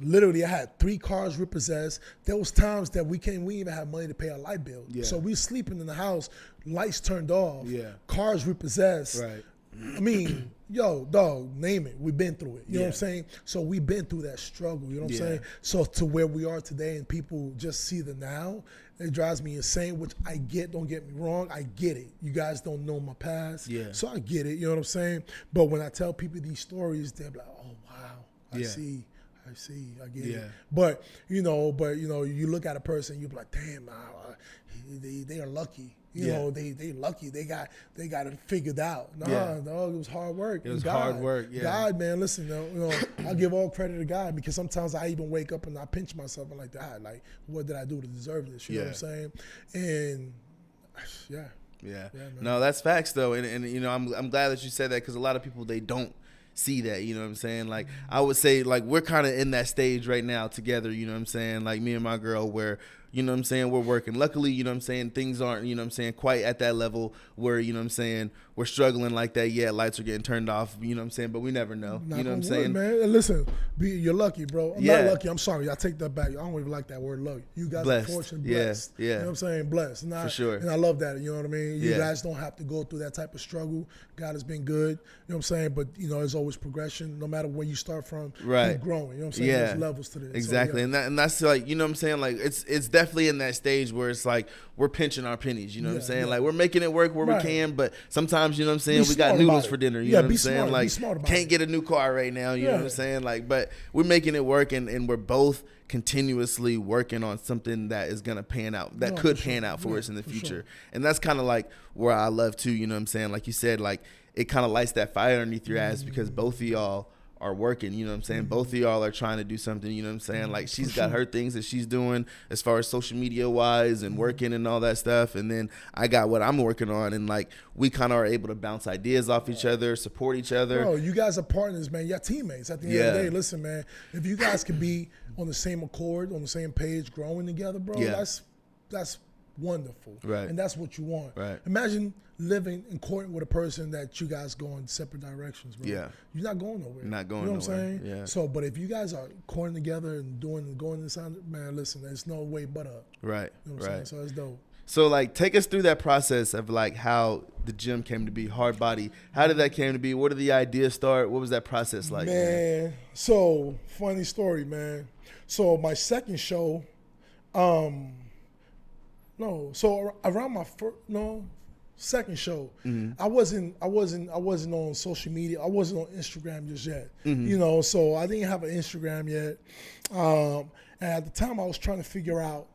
Speaker 2: Literally, I had 3 cars repossessed. There was times that we didn't even have money to pay our light bill. So we sleeping in the house, lights turned off, cars repossessed. I mean, yo, dog, name it. We've been through it. You know what I'm saying? So we've been through that struggle. You know what I'm saying? So to where we are today, and people just see the now, it drives me insane, which I get. Don't get me wrong. I get it. You guys don't know my past. Yeah. So I get it. You know what I'm saying? But when I tell people these stories, they're like, oh, wow. I see. I get it. But you you look at a person, you're like, damn, they are lucky. You know, they lucky. They got it figured out. No, it was hard work.
Speaker 1: It was hard work. Yeah.
Speaker 2: God, man, listen, I give all credit to God, because sometimes I even wake up and I pinch myself and like, God, like, what did I do to deserve this? You know what I'm saying? And yeah.
Speaker 1: No, that's facts though, and I'm glad that you said that, because a lot of people, they don't see that, you know what I'm saying? Like, I would say, like, we're kind of in that stage right now together, you know what I'm saying? Like, me and my girl, where, you know what I'm saying, we're working. Luckily, you know what I'm saying, things aren't, you know what I'm saying, quite at that level where, you know what I'm saying, we're struggling like that yet. Lights are getting turned off, you know what I'm saying, but we never know. You know what I'm saying?
Speaker 2: Man, and listen, you're lucky, bro. I'm not lucky. I'm sorry. I take that back. I don't even like that word lucky. You guys are fortunate, blessed. Yeah. You know what I'm saying? Blessed.
Speaker 1: For sure.
Speaker 2: And I love that. You know what I mean? You guys don't have to go through that type of struggle. God has been good. You know what I'm saying? But, there's always progression. No matter where you start from, keep growing. You know what I'm saying? There's levels to this.
Speaker 1: Exactly.
Speaker 2: So,
Speaker 1: and that's like, you know what I'm saying? Like, it's definitely in that stage where it's like we're pinching our pennies. You know what I'm saying? Like, we're making it work where we can, but sometimes, you know what I'm saying, we got noodles for dinner. You know what I'm saying? Like, can't get a new car right now. You know what I'm saying? Like, but we're making it work, and we're both continuously working on something that is going to pan out, that could pan out for us in the future. And that's kind of like where I love too, you know what I'm saying? Like you said, like, it kind of lights that fire underneath your ass, because both of y'all are working, you know what I'm saying? Both of y'all are trying to do something, you know what I'm saying? Like, she's got her things that she's doing as far as social media wise and working and all that stuff. And then I got what I'm working on, and like, we kind of are able to bounce ideas off each other, support each other.
Speaker 2: Bro, you guys are partners, man. You're teammates at the end of the day. Listen, man, if you guys can be on the same accord, on the same page, growing together, bro, that's wonderful. Right. And that's what you want. Right. Imagine living and courting with a person that you guys go in separate directions, bro. Yeah. You're not going nowhere.
Speaker 1: You're not going
Speaker 2: nowhere.
Speaker 1: You know
Speaker 2: what I'm saying?
Speaker 1: Yeah.
Speaker 2: So, but if you guys are courting together and going inside, man, listen, there's no way but up.
Speaker 1: Right.
Speaker 2: You know what I'm saying? So it's dope.
Speaker 1: So, like, take us through that process of, like, how the gym came to be, HardBody. How did that came to be? Where did the idea start? What was that process like?
Speaker 2: Man, so, funny story, man. So, my second show, around my second show, I wasn't on social media. I wasn't on Instagram just yet. So I didn't have an Instagram yet. And at the time, I was trying to figure out,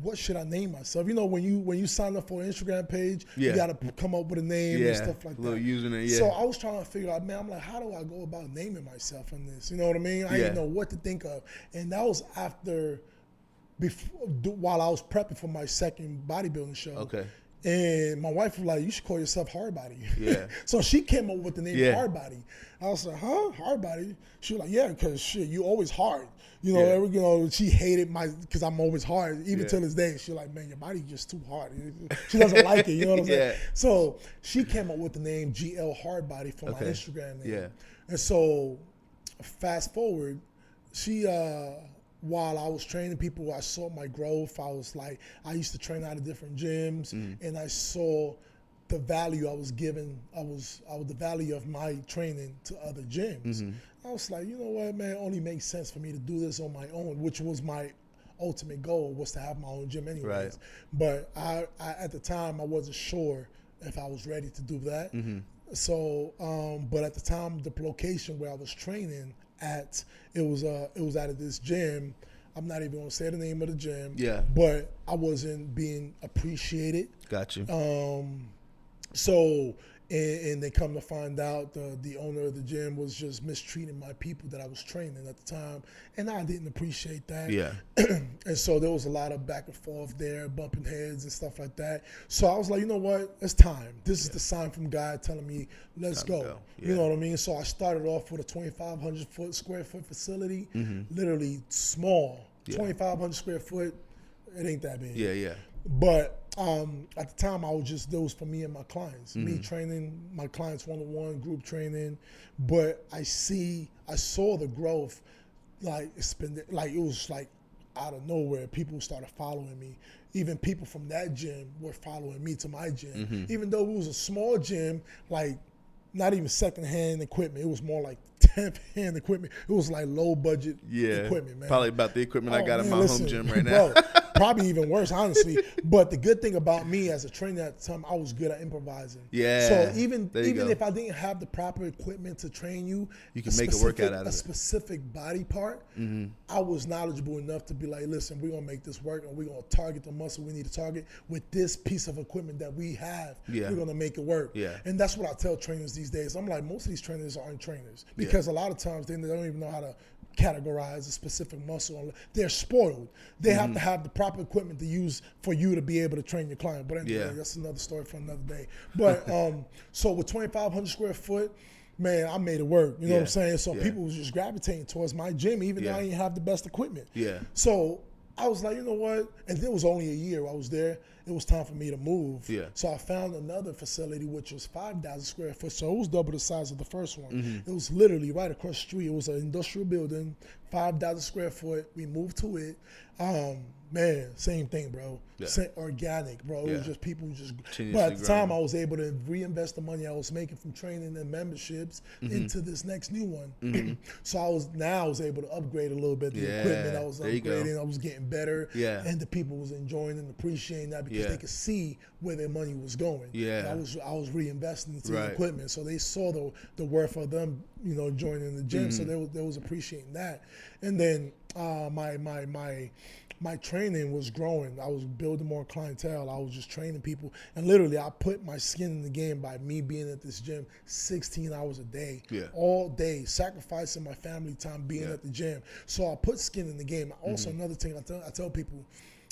Speaker 2: what should I name myself? When you sign up for an Instagram page, you got to come up with a name and stuff like that.
Speaker 1: Little username,
Speaker 2: So I was trying to figure out, man, I'm like, how do I go about naming myself in this? You know what I mean? I didn't know what to think of. And that was while I was prepping for my second bodybuilding show. Okay. And my wife was like, you should call yourself HardBody. Yeah. So she came up with the name HardBody. I was like, huh? HardBody? She was like, yeah, because shit, you always hard. She hated because I'm always hard. Even till this day, she's like, man, your body's just too hard. She doesn't like it, you know what I'm saying? So she came up with the name GL HardBody for my Instagram name. Yeah. And so fast forward, she while I was training people, I saw my growth. I used to train out of different gyms, and I saw the value I was giving. The value of my training to other gyms. I was like, you know what, man, it only makes sense for me to do this on my own, which was my ultimate goal, was to have my own gym anyways. Right. But I at the time, I wasn't sure if I was ready to do that. So, but at the time, the location where I was training at, it was out of this gym. I'm not even gonna say the name of the gym. Yeah. But I wasn't being appreciated.
Speaker 1: Got you.
Speaker 2: So, and they come to find out the owner of the gym was just mistreating my people that I was training at the time, and I didn't appreciate that. Yeah. And so there was a lot of back and forth there, bumping heads and stuff like that. So I was like, you know what? It's time. This is the sign from God telling me, let's go. Yeah. You know what I mean? So I started off with a 2,500 square foot facility, literally small. 2,500 square foot, it ain't that big. Yeah, yeah. But at the time, I was just, those for me and my clients. Me training my clients one-on-one, group training. But I saw the growth, like it was like out of nowhere. People started following me. Even people from that gym were following me to my gym. Even though it was a small gym, like not even secondhand equipment. It was more like 10th hand equipment. It was like low budget equipment, man.
Speaker 1: Probably about the equipment I got in my home gym right now.
Speaker 2: Bro, probably even worse, honestly. But the good thing about me as a trainer at the time, I was good at improvising.
Speaker 1: Yeah.
Speaker 2: So even if I didn't have the proper equipment to train you,
Speaker 1: you can make a workout out of it.
Speaker 2: A specific body part, I was knowledgeable enough to be like, listen, we're going to make this work and we're going to target the muscle we need to target with this piece of equipment that we have. We're going to make it work.
Speaker 1: Yeah.
Speaker 2: And that's what I tell trainers these days. I'm like, most of these trainers aren't trainers because a lot of times they don't even know how to categorize a specific muscle. They're spoiled. They have to have the proper equipment to use for you to be able to train your client. But anyway, that's another story for another day. But so with 2,500 square foot, man, I made it work. You know what I'm saying? So people was just gravitating towards my gym, even though I didn't have the best equipment.
Speaker 1: Yeah.
Speaker 2: So I was like, you know what? And it was only a year I was there. It was time for me to move.
Speaker 1: Yeah.
Speaker 2: So I found another facility, which was 5,000 square foot. So it was double the size of the first one. It was literally right across the street. It was an industrial building, 5,000 square foot. We moved to it. Man, same thing, bro. Same, organic, bro. It was just people just. But at the time, I was able to reinvest the money I was making from training and memberships into this next new one. So I was able to upgrade a little bit the equipment. I was upgrading. I was getting better.
Speaker 1: Yeah.
Speaker 2: And the people was enjoying and appreciating that because they could see where their money was going.
Speaker 1: Yeah.
Speaker 2: And I was reinvesting into the equipment, so they saw the worth of them, joining the gym. So they was appreciating that. And then my training was growing. I was building more clientele. I was just training people. And literally, I put my skin in the game by me being at this gym 16 hours a day, all day, sacrificing my family time being at the gym. So I put skin in the game. Also, another thing I tell people,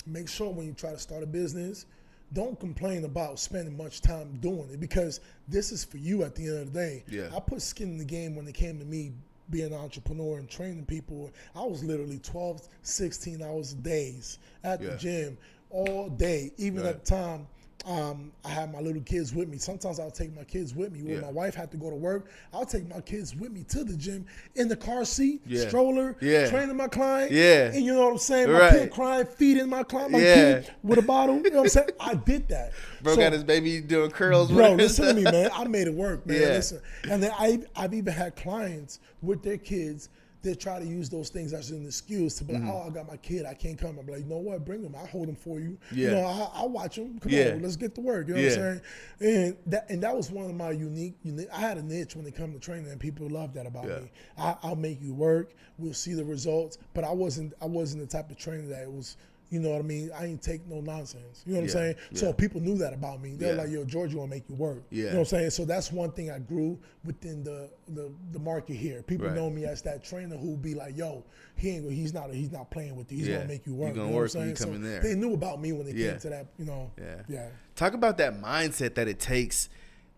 Speaker 2: make sure when you try to start a business, don't complain about spending much time doing it because this is for you at the end of the day.
Speaker 1: Yeah.
Speaker 2: I put skin in the game when it came to me being an entrepreneur and training people. I was literally 12, 16 hours days at the gym all day. Even at the time, I had my little kids with me. Sometimes I'll take my kids with me. When my wife had to go to work, I'll take my kids with me to the gym in the car seat, stroller, training my client. And you know what I'm saying? My kid crying, feeding my client, my kid with a bottle. You know what I'm saying? I did that.
Speaker 1: Bro got his baby doing curls.
Speaker 2: Bro, listen to me, man. I made it work, man. Listen. And then I've even had clients with their kids they try to use those things as an excuse to be like, oh, I got my kid, I can't come. I'm like, you know what, bring him. I'll hold him for you. I'll watch him. Come on, let's get to work. You know what I'm saying? And that was one of my unique. I had a niche when it comes to training, and people love that about me. I'll make you work. We'll see the results. But I wasn't the type of trainer that it was. You know what I mean? I ain't take no nonsense. You know what I'm saying? So people knew that about me. They're like, yo, George, you want to make you work. You know what I'm saying? So that's one thing I grew within the market here. People know me as that trainer who be like, yo, he's not playing with you. He's gonna make you work.
Speaker 1: He's gonna work when you come in there.
Speaker 2: They knew about me when they came to that,
Speaker 1: Talk about that mindset that it takes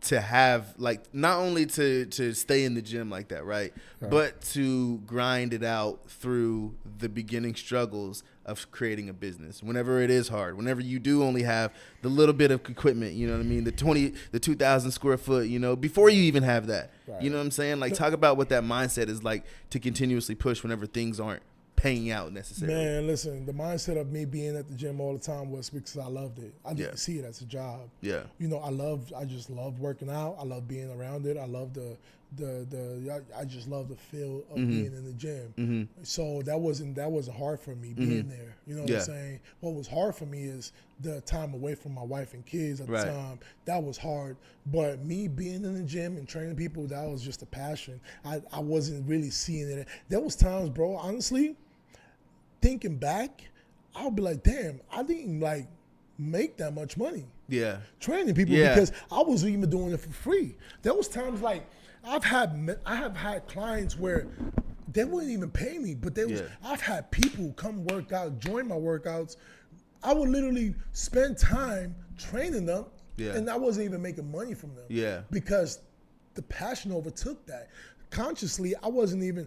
Speaker 1: to have, like, not only to stay in the gym like that, right? But to grind it out through the beginning struggles of creating a business. Whenever it is hard, whenever you do only have the little bit of equipment, you know what I mean? The 2,000 square foot, before you even have that, you know what I'm saying? Like, talk about what that mindset is like to continuously push whenever things aren't paying out necessarily.
Speaker 2: Man, listen, the mindset of me being at the gym all the time was because I loved it. I didn't see it as a job. Yeah. I just love working out. I love being around it. I love I just love the feel of being in the gym. So that wasn't hard for me being there. You know what I'm saying? What was hard for me is the time away from my wife and kids at the time. That was hard. But me being in the gym and training people, that was just a passion. I wasn't really seeing it. There was times, bro, honestly, thinking back, I'll be like, damn, I didn't make that much money. Training people because I was even doing it for free. There was times like I have had clients where they wouldn't even pay me, but I've had people come work out, join my workouts. I would literally spend time training them, and I wasn't even making money from them. Because the passion overtook that. Consciously, I wouldn't even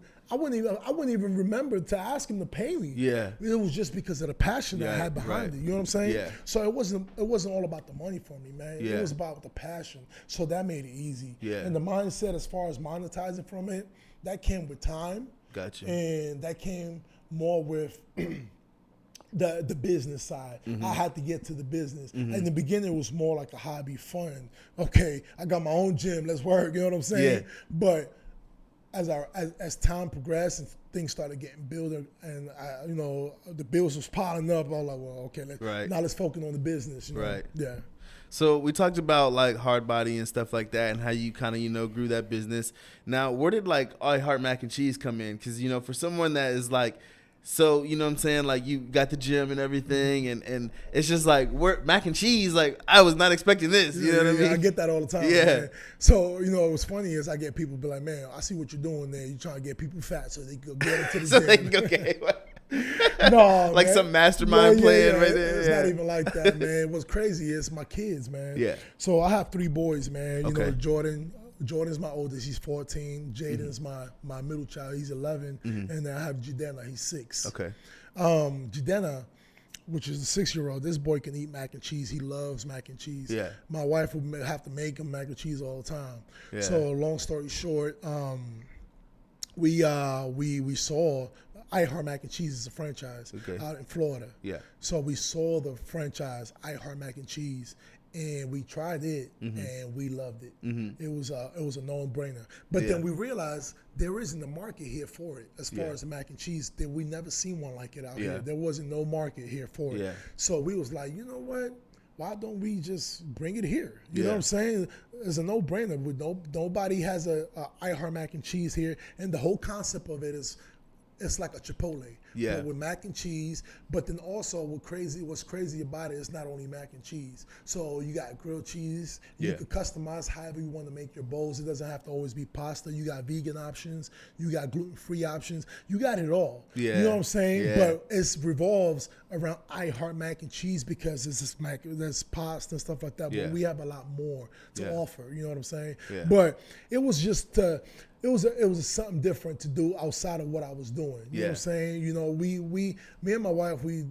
Speaker 2: remember to ask him to pay me. It was just because of the passion that I had behind it. You know what I'm saying? So it wasn't all about the money for me, man. It was about the passion. So that made it easy. And the mindset as far as monetizing from it, that came with time.
Speaker 1: Gotcha.
Speaker 2: And that came more with the business side. I had to get to the business. In the beginning, it was more like a hobby, fun. Okay, I got my own gym. Let's work. You know what I'm saying?
Speaker 1: Yeah.
Speaker 2: But as time progressed and things started getting built, and the bills was piling up, I was like, well, okay, now let's focus on the business. You know?
Speaker 1: Right.
Speaker 2: Yeah.
Speaker 1: So we talked about like HardBody and stuff like that, and how you kind of grew that business. Now, where did like I Heart Mac and Cheese come in? Because for someone that is like, so you know what I'm saying, like you got the gym and everything, and it's just like mac and cheese. Like I was not expecting this. You know what I mean?
Speaker 2: I get that all the time.
Speaker 1: Yeah.
Speaker 2: Man. So what's funny is I get people be like, man, I see what you're doing there. You're trying to get people fat so they can get into the
Speaker 1: so
Speaker 2: gym.
Speaker 1: they can go
Speaker 2: No,
Speaker 1: like
Speaker 2: man.
Speaker 1: some mastermind plan right there.
Speaker 2: It's not even like that, man. What's crazy is my kids, man.
Speaker 1: Yeah.
Speaker 2: So I have 3 boys, man. You know, Jordan's my oldest. He's 14. Jaden's my middle child. He's 11. And then I have Jadena. He's 6.
Speaker 1: Okay.
Speaker 2: Jadena, which is a 6-year-old, this boy can eat mac and cheese. He loves mac and cheese.
Speaker 1: Yeah.
Speaker 2: My wife would have to make him mac and cheese all the time.
Speaker 1: Yeah.
Speaker 2: So long story short, we saw I Heart Mac and Cheese is a franchise out in Florida.
Speaker 1: Yeah.
Speaker 2: So we saw the franchise I Heart Mac and Cheese, and we tried it, and we loved it. It was a no-brainer. But then we realized there isn't a market here for it as far as the mac and cheese. That we never seen one like it out here. There wasn't no market here for it. So we was like, you know what? Why don't we just bring it here? You know what I'm saying? It's a no-brainer. Nobody has a I Heart Mac and Cheese here, and the whole concept of it is, it's like a Chipotle, but with mac and cheese. But then also, what's crazy about it is not only mac and cheese. So you got grilled cheese. You can customize however you want to make your bowls. It doesn't have to always be pasta. You got vegan options. You got gluten-free options. You got it all. You know what I'm saying?
Speaker 1: Yeah.
Speaker 2: But it revolves around I Heart Mac and Cheese because it's just there's pasta and stuff like that. But we have a lot more to offer. You know what I'm saying?
Speaker 1: Yeah.
Speaker 2: But it was just it was something different to do outside of what I was doing. You know what I'm saying? Me and my wife, we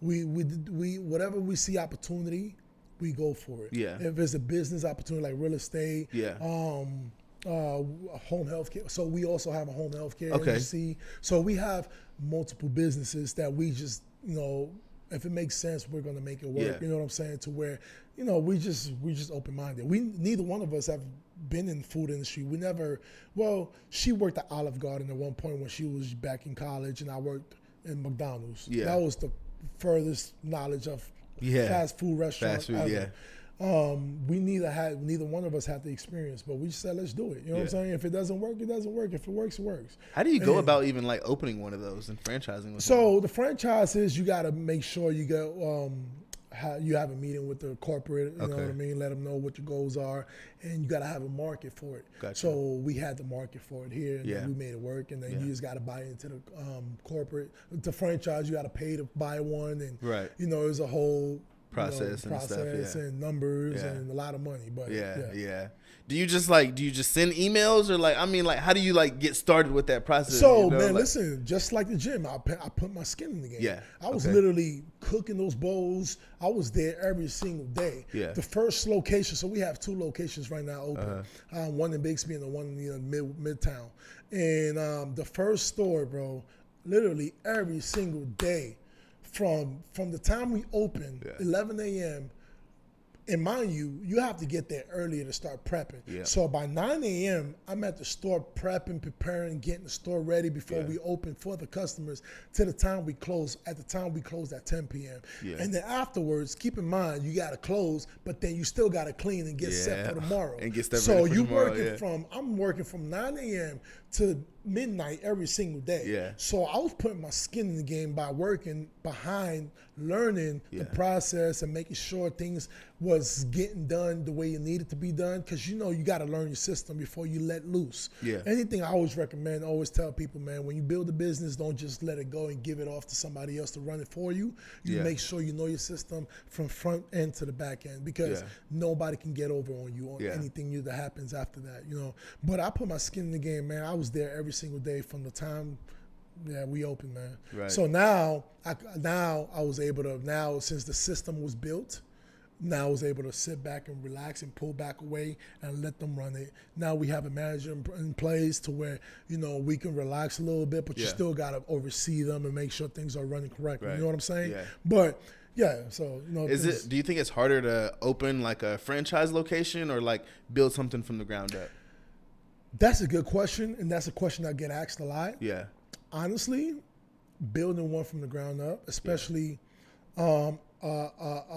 Speaker 2: whatever we see opportunity, we go for it.
Speaker 1: Yeah.
Speaker 2: If it's a business opportunity like real estate, home health care. So we also have a home health care agency. So we have multiple businesses that we just, if it makes sense, we're gonna make it work. You know what I'm saying? To where, we just open-minded. Neither one of us have been in the food industry. She worked at Olive Garden at one point when she was back in college, and I worked in McDonald's. That was the furthest knowledge of fast food restaurant ever. Neither one of us had the experience, but we said, let's do it. You know what I'm saying? If it doesn't work, it doesn't work. If it works, it works.
Speaker 1: How do you go about even like opening one of those and franchising?
Speaker 2: The franchise is, you got to make sure you go, you have a meeting with the corporate, you know what I mean? Let them know what your goals are, and you got to have a market for it. Gotcha. So we had the market for it here, and then we made it work, and then you just got to buy into the corporate. The franchise, you got to pay to buy one, and there's a whole
Speaker 1: process
Speaker 2: and numbers and a lot of money. But do you just send emails, or how do you get started with that process? So listen, just like the gym, I put my skin in the game. I was literally cooking those bowls. I was there every single day. The first location, so we have 2 locations right now open. One in Bixby and the one in Midtown. And the first store, bro, literally every single day, from the time we open, 11 a.m., and mind you, you have to get there earlier to start prepping. So by 9 a.m., I'm at the store prepping, preparing, getting the store ready before we open for the customers to the time we close. At the time we close at 10 p.m. And then afterwards, keep in mind, you got to close, but then you still got to clean and get set for tomorrow.
Speaker 1: And get stuff
Speaker 2: so
Speaker 1: ready for
Speaker 2: you
Speaker 1: tomorrow,
Speaker 2: working I'm working from 9 a.m. to midnight every single day. So I was putting my skin in the game by working behind, learning the process and making sure things was getting done the way it needed to be done, because you got to learn your system before you let loose. Anything I always recommend, always tell people, man, when you build a business, don't just let it go and give it off to somebody else to run it for you. You make sure you know your system from front end to the back end, because nobody can get over on you on anything new that happens after that, But I put my skin in the game, man. I was there every single day from the time we opened, man. So now I was able to, since the system was built, now I was able to sit back and relax and pull back away and let them run it. Now we have a manager in place to where, we can relax a little bit, but you still got to oversee them and make sure things are running correctly. Right. You know what I'm saying? Yeah. But so
Speaker 1: do you think it's harder to open like a franchise location or like build something from the ground up?
Speaker 2: That's a good question, and that's a question I get asked a lot.
Speaker 1: Yeah.
Speaker 2: Honestly, building one from the ground up, especially a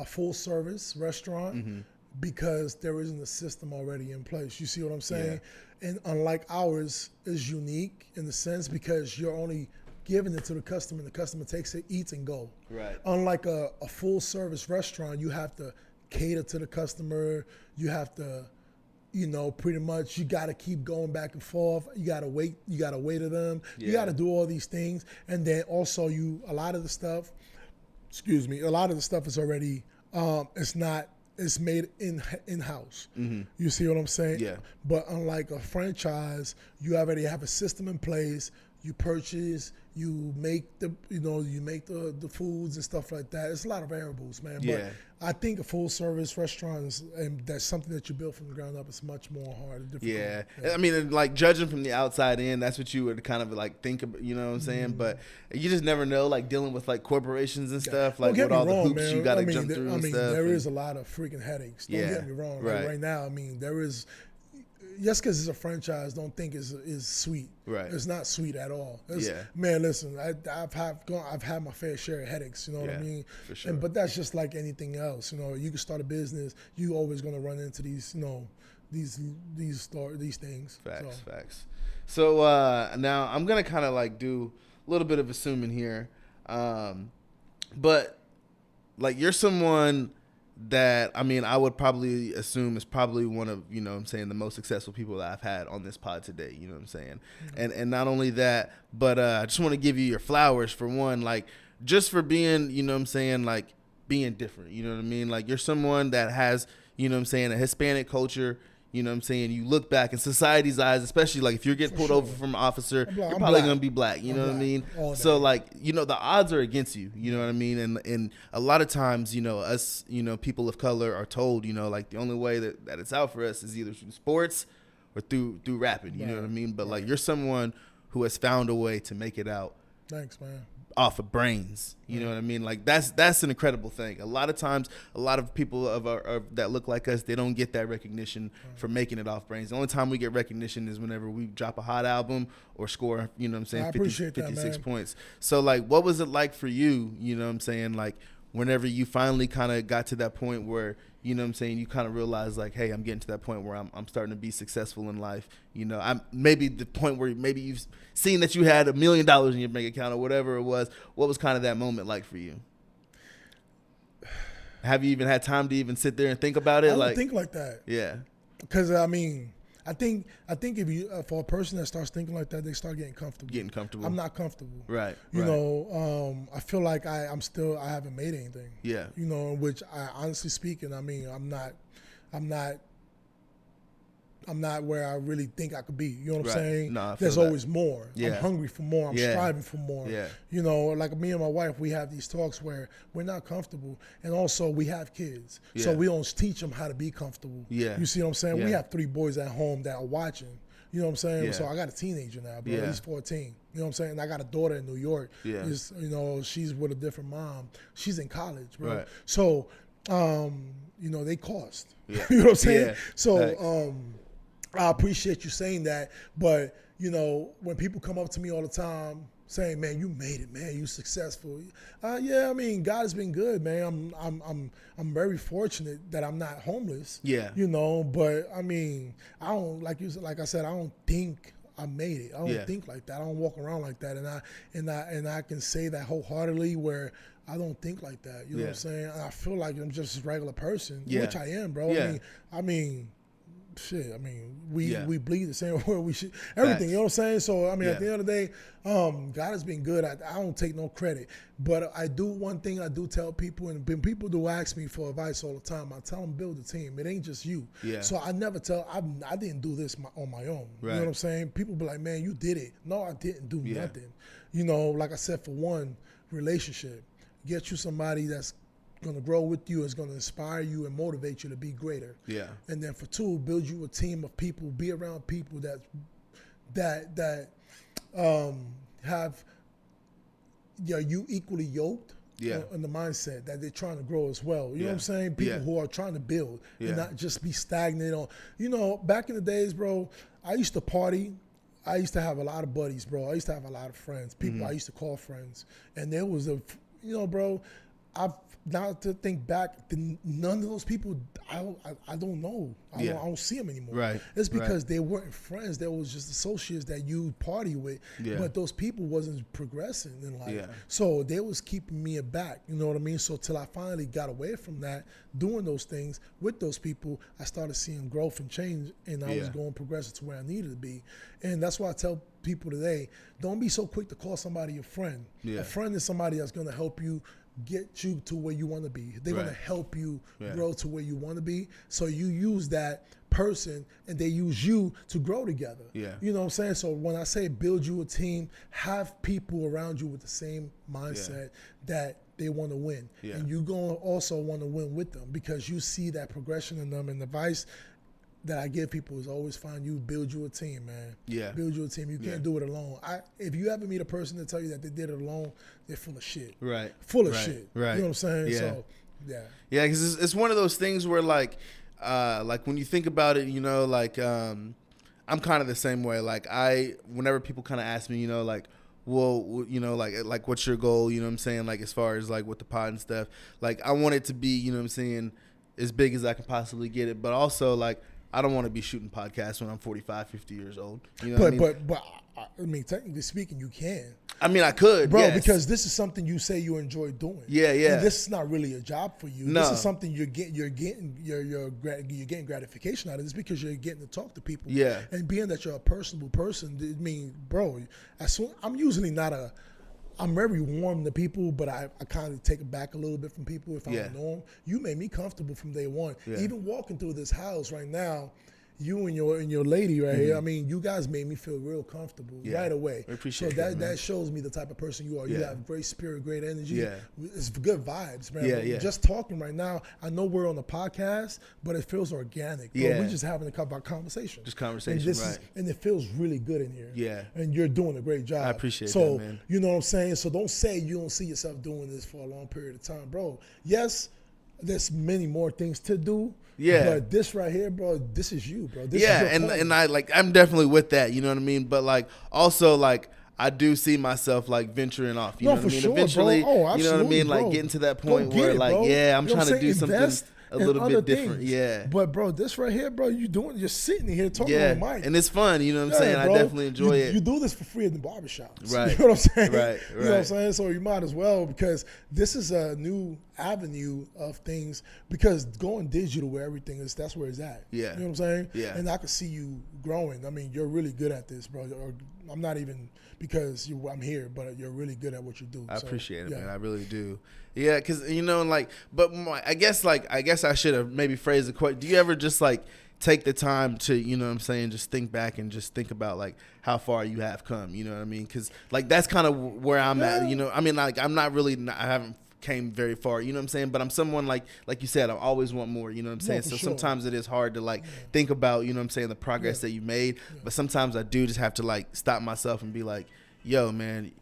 Speaker 2: full service restaurant, because there isn't a system already in place. You see what I'm saying? Yeah. And unlike ours is unique in the sense because you're only giving it to the customer, and the customer takes it, eats, and go.
Speaker 1: Right.
Speaker 2: Unlike a full service restaurant, you have to cater to the customer. You have to, pretty much you got to keep going back and forth. You got to wait. You got to wait to them. Yeah. You got to do all these things, and then also a lot of the stuff is already it's made in-house. Mm-hmm. You see what I'm saying?
Speaker 1: Yeah.
Speaker 2: But unlike a franchise, you already have a system in place. You purchase, you make the foods and stuff like that. It's a lot of variables, man.
Speaker 1: Yeah.
Speaker 2: But I think a full service restaurant and that's something that you build from the ground up is much more hard and difficult.
Speaker 1: Yeah. I mean, like judging from the outside in, that's what you would kind of like think of, you know what I'm saying? Mm-hmm. But you just never know, like dealing with like corporations and stuff, like with all the hoops man. You got to jump through and stuff.
Speaker 2: There is a lot of freaking headaches. Don't get me wrong. Like right now, there is. Just because it's a franchise, don't think is sweet.
Speaker 1: Right.
Speaker 2: It's not sweet at all. Man, listen, I've had my fair share of headaches. You know what I mean?
Speaker 1: For sure.
Speaker 2: But that's just like anything else. You can start a business. You always gonna run into these, these things.
Speaker 1: Facts. So now I'm gonna kind of like do a little bit of assuming here, but like you're someone that I would probably assume is probably one of, the most successful people that I've had on this pod today, you know what I'm saying? Mm-hmm. And not only that, but I just want to give you your flowers for one, like just for being, like being different, you know what I mean? Like you're someone that has, a Hispanic culture. You know what I'm saying? You look back in society's eyes, especially like if you're getting pulled over from an officer, you're probably going to be black. You know what I mean? So like, the odds are against you. You know what I mean? And a lot of times, us, people of color are told, like the only way that it's out for us is either through sports or through rapping. You know what I mean? But like you're someone who has found a way to make it out.
Speaker 2: Thanks, man.
Speaker 1: Off of brains, you know what I mean? Like that's an incredible thing. A lot of times, a lot of people that look like us, they don't get that recognition for making it off brains. The only time we get recognition is whenever we drop a hot album or score, 56 points. So like, what was it like for you? You know what I'm saying? Like whenever you finally kind of got to that point where, you kind of realize like, hey, I'm getting to that point where I'm starting to be successful in life. I'm maybe the point where maybe you've seen that you had $1 million in your bank account or whatever it was. What was kind of that moment like for you? Have you even had time to even sit there and think about it?
Speaker 2: I don't think like that.
Speaker 1: Yeah.
Speaker 2: Because I think if you for a person that starts thinking like that, they start getting comfortable. I'm not comfortable.
Speaker 1: Right.
Speaker 2: I feel like I haven't made anything.
Speaker 1: Yeah.
Speaker 2: Which I honestly speaking, I'm not where I really think I could be. You know what I'm saying?
Speaker 1: No,
Speaker 2: there's always more.
Speaker 1: Yeah.
Speaker 2: I'm hungry for more. I'm striving for more.
Speaker 1: Yeah.
Speaker 2: Like me and my wife, we have these talks where we're not comfortable, and also we have kids, so we don't teach them how to be comfortable.
Speaker 1: Yeah.
Speaker 2: You see what I'm saying?
Speaker 1: Yeah.
Speaker 2: We have 3 boys at home that are watching. You know what I'm saying?
Speaker 1: Yeah.
Speaker 2: So I got a teenager now, bro.
Speaker 1: Yeah.
Speaker 2: He's 14. You know what I'm saying? And I got a daughter in New York.
Speaker 1: Yeah.
Speaker 2: She's with a different mom. She's in college, bro.
Speaker 1: Right.
Speaker 2: So, they cost.
Speaker 1: Yeah.
Speaker 2: You know what I'm saying?
Speaker 1: Yeah.
Speaker 2: So, I appreciate you saying that, but when people come up to me all the time saying, "Man, you made it, man, you successful," God has been good, man. I'm very fortunate that I'm not homeless.
Speaker 1: Yeah.
Speaker 2: But I don't like I said, I don't think I made it. I don't think like that. I don't walk around like that, and I can say that wholeheartedly where I don't think like that. You know what I'm saying? And I feel like I'm just a regular person, which I am, bro.
Speaker 1: Yeah.
Speaker 2: We bleed the same way we should. Everything,
Speaker 1: Facts.
Speaker 2: you know what I'm saying? So, at the end of the day, God has been good. I don't take no credit. But one thing I do tell people, and when people do ask me for advice all the time, I tell them build a team. It ain't just you.
Speaker 1: Yeah.
Speaker 2: So I never I didn't do this on my own.
Speaker 1: Right.
Speaker 2: You know what I'm saying? People be like, man, you did it. No, I didn't do nothing. Like I said, for one, relationship. Get you somebody that's going to grow with you, is going to inspire you and motivate you to be greater.
Speaker 1: Yeah.
Speaker 2: And then for 2, build you a team of people, be around people that have you equally yoked. In the mindset that they're trying to grow as well. You know what I'm saying? People who are trying to build and not just be stagnant on. Back in the days, bro, I used to party. I used to have a lot of buddies, bro. I used to have a lot of friends, people I used to call friends. And there was bro, now to think back, none of those people, I don't know. I don't see them anymore.
Speaker 1: Right.
Speaker 2: It's because they weren't friends. They was just associates that you party with. Yeah. But those people wasn't progressing in life. Yeah. So they was keeping me aback. You know what I mean? So till I finally got away from that, doing those things with those people, I started seeing growth and change, and I was going progressive to where I needed to be. And that's why I tell people today, don't be so quick to call somebody a friend. Yeah. A friend is somebody that's going to help you get you to where you want to be. They're going to help you grow to where you want to be. So you use that person and they use you to grow together. Yeah. You know what I'm saying? So when I say build you a team, have people around you with the same mindset that they want to win. Yeah. And you're going to also want to win with them because you see that progression in them. And the advice that I give people is always find you, build you a team, man. Yeah. Build you a team. You can't do it alone. If you ever meet a person that tell you that they did it alone, they're full of shit. Right. Full of shit. Right. You know what I'm saying? Yeah. So, yeah.
Speaker 1: Yeah, because it's one of those things where, like when you think about it, I'm kind of the same way. Like, whenever people kind of ask me, well, like what's your goal? You know what I'm saying? Like, as far as like with the pod and stuff, like I want it to be, you know what I'm saying, as big as I can possibly get it. But also, like, I don't want to be shooting podcasts when I'm 45, 50 years old. You know
Speaker 2: But I mean, technically speaking, you can.
Speaker 1: I mean, I could,
Speaker 2: bro, because this is something you say you enjoy doing.
Speaker 1: Yeah, yeah.
Speaker 2: And this is not really a job for you. No. This is something you're getting gratification out of this because you're getting to talk to people. Yeah. And being that you're a personable person, I mean, bro, I'm usually not I'm very warm to people, but I kind of take it back a little bit from people if I don't know them. You made me comfortable from day one. Yeah. Even walking through this house right now, you and your lady right here, I mean, you guys made me feel real comfortable right away. I appreciate that shows me the type of person you are. You have great spirit, great energy. Yeah. It's good vibes, man. Yeah. Just talking right now, I know we're on the podcast, but it feels organic. Bro. We're just having a conversation.
Speaker 1: Just conversation, right.
Speaker 2: And it feels really good in here. Yeah. And you're doing a great job.
Speaker 1: I appreciate that, man.
Speaker 2: You know what I'm saying? So don't say you don't see yourself doing this for a long period of time, bro. Yes, there's many more things to do. Yeah. But this right here, bro, this is you, bro. This is
Speaker 1: and I'm definitely with that, you know what I mean? But like also like I do see myself like venturing off, you know what I mean?
Speaker 2: Sure,
Speaker 1: eventually,
Speaker 2: bro.
Speaker 1: You know what I mean? Like getting to that point where like, I'm trying to do something a little bit different. Things. Yeah.
Speaker 2: But bro, this right here, bro, you're sitting here talking on the mic.
Speaker 1: And it's fun, you know what I'm saying? Bro. I definitely enjoy it.
Speaker 2: You do this for free in the barbershops.
Speaker 1: Right.
Speaker 2: You know what I'm saying?
Speaker 1: Right.
Speaker 2: You know what I'm saying? So you might as well, because this is a new avenue of things, because going digital where everything is, that's where it's at. Yeah. You know what I'm saying? Yeah. And I can see you growing. I mean, you're really good at this, bro. I'm not even because I'm here, but you're really good at what you do.
Speaker 1: I appreciate it, man. I really do. Yeah, because, but I guess I should have maybe phrased the question. Do you ever just, like, take the time to, you know what I'm saying, just think back and just think about, like, how far you have come, you know what I mean? Because, like, that's kind of where I'm at, you know. I mean, like, I haven't came very far, you know what I'm saying? But I'm someone like you said, I always want more, you know what I'm saying? So sometimes it is hard to, like, think about, you know what I'm saying, the progress that you made. But sometimes I do just have to, like, stop myself and be like, yo, man,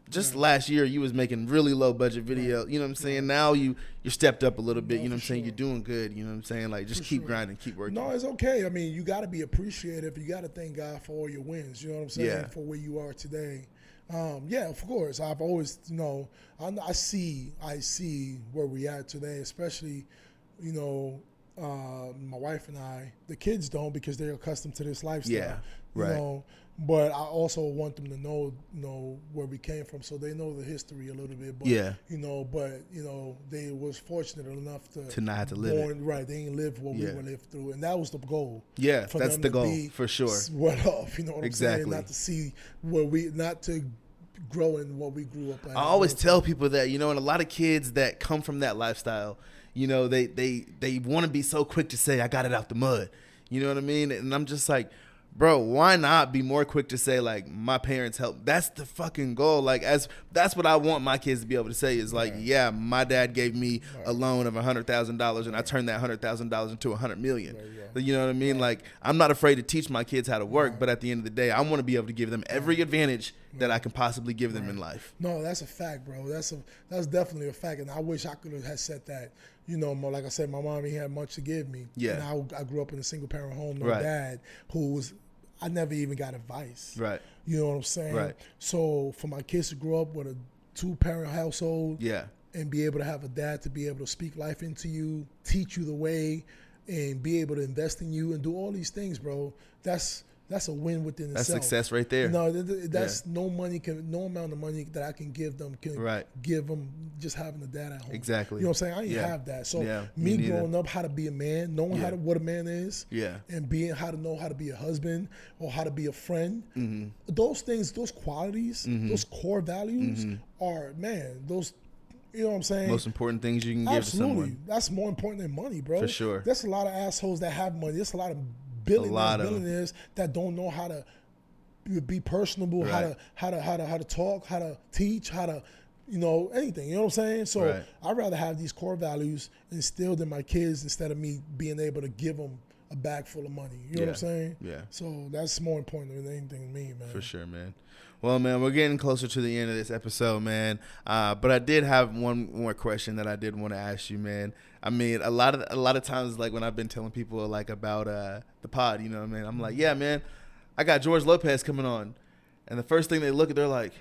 Speaker 1: just last year you was making really low budget video, you know what I'm saying? Now you're stepped up a little bit, you know what I'm saying? You're doing good, you know what I'm saying? Like, just keep grinding, keep working.
Speaker 2: No, it's okay. I mean, you got to be appreciative. You got to thank God for all your wins, you know what I'm saying? For where you are today. Of course. I've always, I see where we at today, especially, my wife and I. The kids don't, because they're accustomed to this lifestyle. Yeah, right. But I also want them to know where we came from, so they know the history a little bit. But, they was fortunate enough to not have to live it. Right, they didn't live what we were lived through, and that was the goal. Yeah, that's the goal for sure. Well off, you know what I'm saying? Not to see not to grow in what we grew up at.
Speaker 1: I always tell people that, and a lot of kids that come from that lifestyle, they want to be so quick to say, I got it out the mud. You know what I mean? And I'm just like, bro, why not be more quick to say, like, my parents helped? That's the fucking goal. Like, that's what I want my kids to be able to say is like, yeah, my dad gave me a loan of $100,000 and I turned that $100,000 into $100 million. You know what I mean? Like, I'm not afraid to teach my kids how to work, but at the end of the day, I want to be able to give them every advantage that I can possibly give them in life.
Speaker 2: No, that's a fact, bro. That's definitely a fact, and I wish I could have said that. You know, more like I said, my mom, he had much to give me. Yeah. And I grew up in a single parent home, no dad, I never even got advice.
Speaker 1: Right.
Speaker 2: You know what I'm saying? Right. So for my kids to grow up with a 2-parent household, and be able to have a dad to be able to speak life into you, teach you the way, and be able to invest in you and do all these things, bro, that's a win within itself.
Speaker 1: That's success right there.
Speaker 2: No, that's no amount of money that I can give them can give them just having a dad at home.
Speaker 1: Exactly.
Speaker 2: You know what I'm saying? I didn't have that. So me growing up, how to be a man, knowing what a man is, and how to be a husband or how to be a friend, those things, those qualities, those core values are, man, those. You know what I'm saying?
Speaker 1: Most important things you can give to someone.
Speaker 2: That's more important than money, bro.
Speaker 1: For sure.
Speaker 2: There's a lot of assholes that have money. There's a lot of billionaires that don't know how to be personable, how to talk, how to teach, how to, anything. You know what I'm saying? So I'd rather have these core values instilled in my kids instead of me being able to give them a bag full of money. You know what I'm saying? Yeah. So that's more important than anything to me, man.
Speaker 1: For sure, man. Well, man, we're getting closer to the end of this episode, man. But I did have one more question that I did want to ask you, man. I mean, a lot of times, like when I've been telling people like about the pod, you know what I mean? I'm like, yeah, man, I got George Lopez coming on, and the first thing they look at, they're like,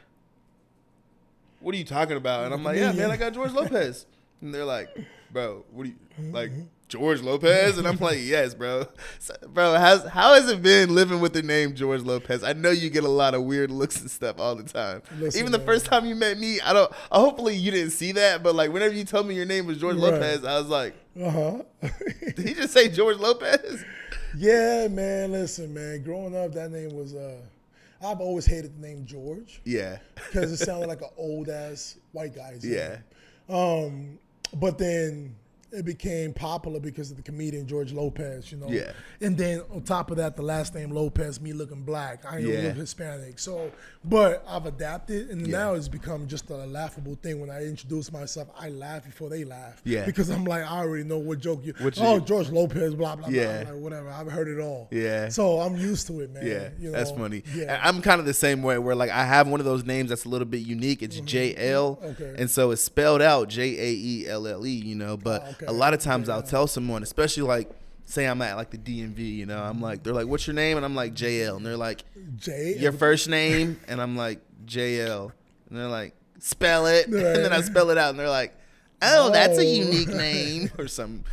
Speaker 1: what are you talking about? And I'm like, yeah, man, I got George Lopez, and they're like, bro, what do you like? George Lopez? And I'm like, yes, bro. So, bro, how has it been living with the name George Lopez? I know you get a lot of weird looks and stuff all the time. Listen, even the first time you met me, hopefully you didn't see that, but like whenever you told me your name was George Lopez, I was like, did he just say George Lopez?
Speaker 2: Yeah, man. Listen, man. Growing up, that name was I've always hated the name George. Yeah. Because it sounded like an old ass white guy's name. But then it became popular because of the comedian George Lopez, Yeah. And then on top of that, the last name Lopez, me looking black. I ain't look Hispanic. So, but I've adapted, and now it's become just a laughable thing. When I introduce myself, I laugh before they laugh. Yeah. Because I'm like, I already know what joke George Lopez, blah, blah, blah. Like, whatever. I've heard it all. Yeah. So I'm used to it, man.
Speaker 1: Yeah. That's funny. Yeah. I'm kind of the same way where like I have one of those names that's a little bit unique. It's JL. Okay. And so it's spelled out JAELLE, but a lot of times I'll tell someone, especially like, say I'm at like the DMV, I'm like, they're like, what's your name? And I'm like, JL. And they're like, your first name? And I'm like, JL. And they're like, spell it. And then I spell it out. And they're like, oh, that's a unique name or some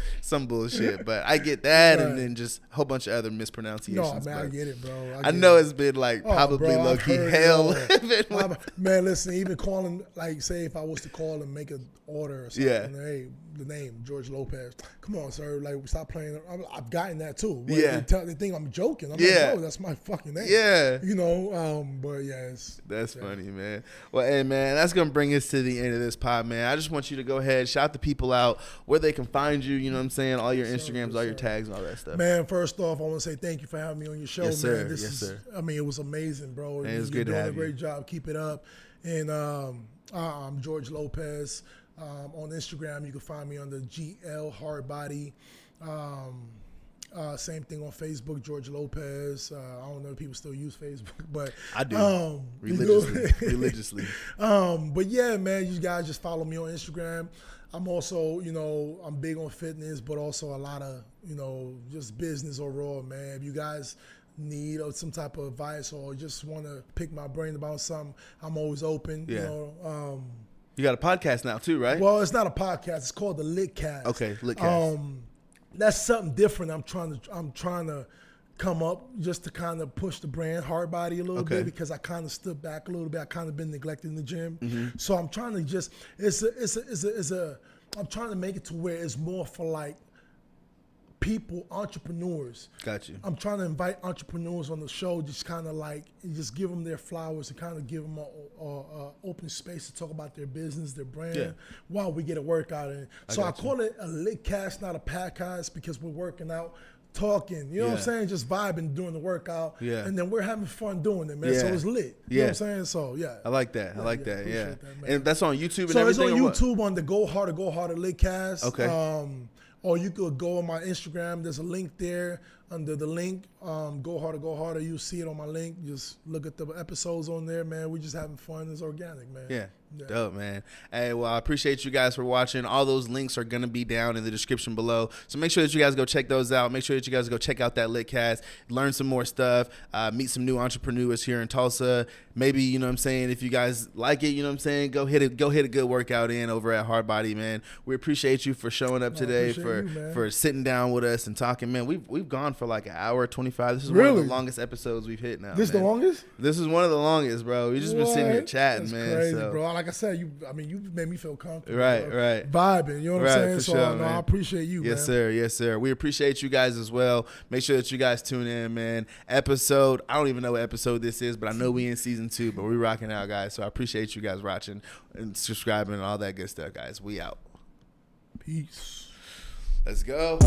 Speaker 1: bullshit. But I get that and then just a whole bunch of other mispronunciations.
Speaker 2: No, man, I get it, bro.
Speaker 1: I know it's been like probably low-key hell.
Speaker 2: Man, listen, even calling, like say if I was to call and make an order or something, hey, the name, George Lopez. Come on, sir. Like, stop playing. I've gotten that too. But they think I'm joking. I'm like, bro, that's my fucking name. Yeah. But yes.
Speaker 1: That's funny, man. Well, hey, man, that's going to bring us to the end of this pod, man. I just want you to go ahead, shout the people out where they can find you, you know what I'm saying? All your Instagrams, all your tags, all that stuff.
Speaker 2: Man, first off, I want to say thank you for having me on your show,
Speaker 1: yes, sir.
Speaker 2: man.
Speaker 1: Yes, sir.
Speaker 2: I mean, it was amazing, bro.
Speaker 1: Man, it was good to have you.
Speaker 2: You're doing a great job. Keep it up. And I'm George Lopez. On Instagram, you can find me under GL HardBody. Same thing on Facebook, George Lopez. I don't know if people still use Facebook, but
Speaker 1: I do religiously.
Speaker 2: But yeah, man, you guys just follow me on Instagram. I'm also, I'm big on fitness, but also a lot of, just business overall, man. If you guys need some type of advice or just want to pick my brain about something, I'm always open.
Speaker 1: Yeah. You got a podcast now too, right?
Speaker 2: Well, it's not a podcast. It's called the LitCast.
Speaker 1: Okay, LitCast.
Speaker 2: That's something different. I'm trying to come up just to kind of push the brand HardBody a little bit because I kind of stood back a little bit. I kind of been neglecting the gym, so I'm trying to just I'm trying to make it to where it's more for like people, entrepreneurs.
Speaker 1: Got you.
Speaker 2: I'm trying to invite entrepreneurs on the show, just kind of like, just give them their flowers and kind of give them a open space to talk about their business, their brand, while we get a workout in. So I call it a LitCast, not a podcast, because we're working out talking, you know what I'm saying? Just vibing, doing the workout.
Speaker 1: Yeah.
Speaker 2: And then we're having fun doing it, man. So it's lit. You know what I'm saying? So, yeah.
Speaker 1: I like that. I like that. Yeah. And that's on YouTube and
Speaker 2: so
Speaker 1: everything?
Speaker 2: So it's on YouTube on the Go Harder LitCast.
Speaker 1: Okay.
Speaker 2: Or you could go on my Instagram. There's a link there. Under the link, Go Harder. You see it on my link. Just look at the episodes on there, man. We just having fun. It's organic, man.
Speaker 1: Yeah. Dope, man. Hey, well, I appreciate you guys for watching. All those links are going to be down in the description below. So make sure that you guys go check those out. Make sure that you guys go check out that LitCast, learn some more stuff, meet some new entrepreneurs here in Tulsa. Maybe, you know what I'm saying, if you guys like it, you know what I'm saying, go hit a good workout in over at HardBody, man. We appreciate you for showing up today, for sitting down with us and talking, man. We've gone for like an hour 25. This is one of the longest episodes we've hit now.
Speaker 2: This the longest?
Speaker 1: This is one of the longest, bro. We just been sitting here chatting,
Speaker 2: That's
Speaker 1: man.
Speaker 2: Crazy,
Speaker 1: so.
Speaker 2: bro. Like I said, you made me feel comfortable.
Speaker 1: Right.
Speaker 2: Vibing, you know what I'm saying?
Speaker 1: So sure,
Speaker 2: I appreciate you,
Speaker 1: yes, man. Yes, sir. We appreciate you guys as well. Make sure that you guys tune in, man. I don't even know what episode this is, but I know we in season 2, but we rocking out, guys. So I appreciate you guys watching and subscribing and all that good stuff, guys. We out.
Speaker 2: Peace.
Speaker 1: Let's go.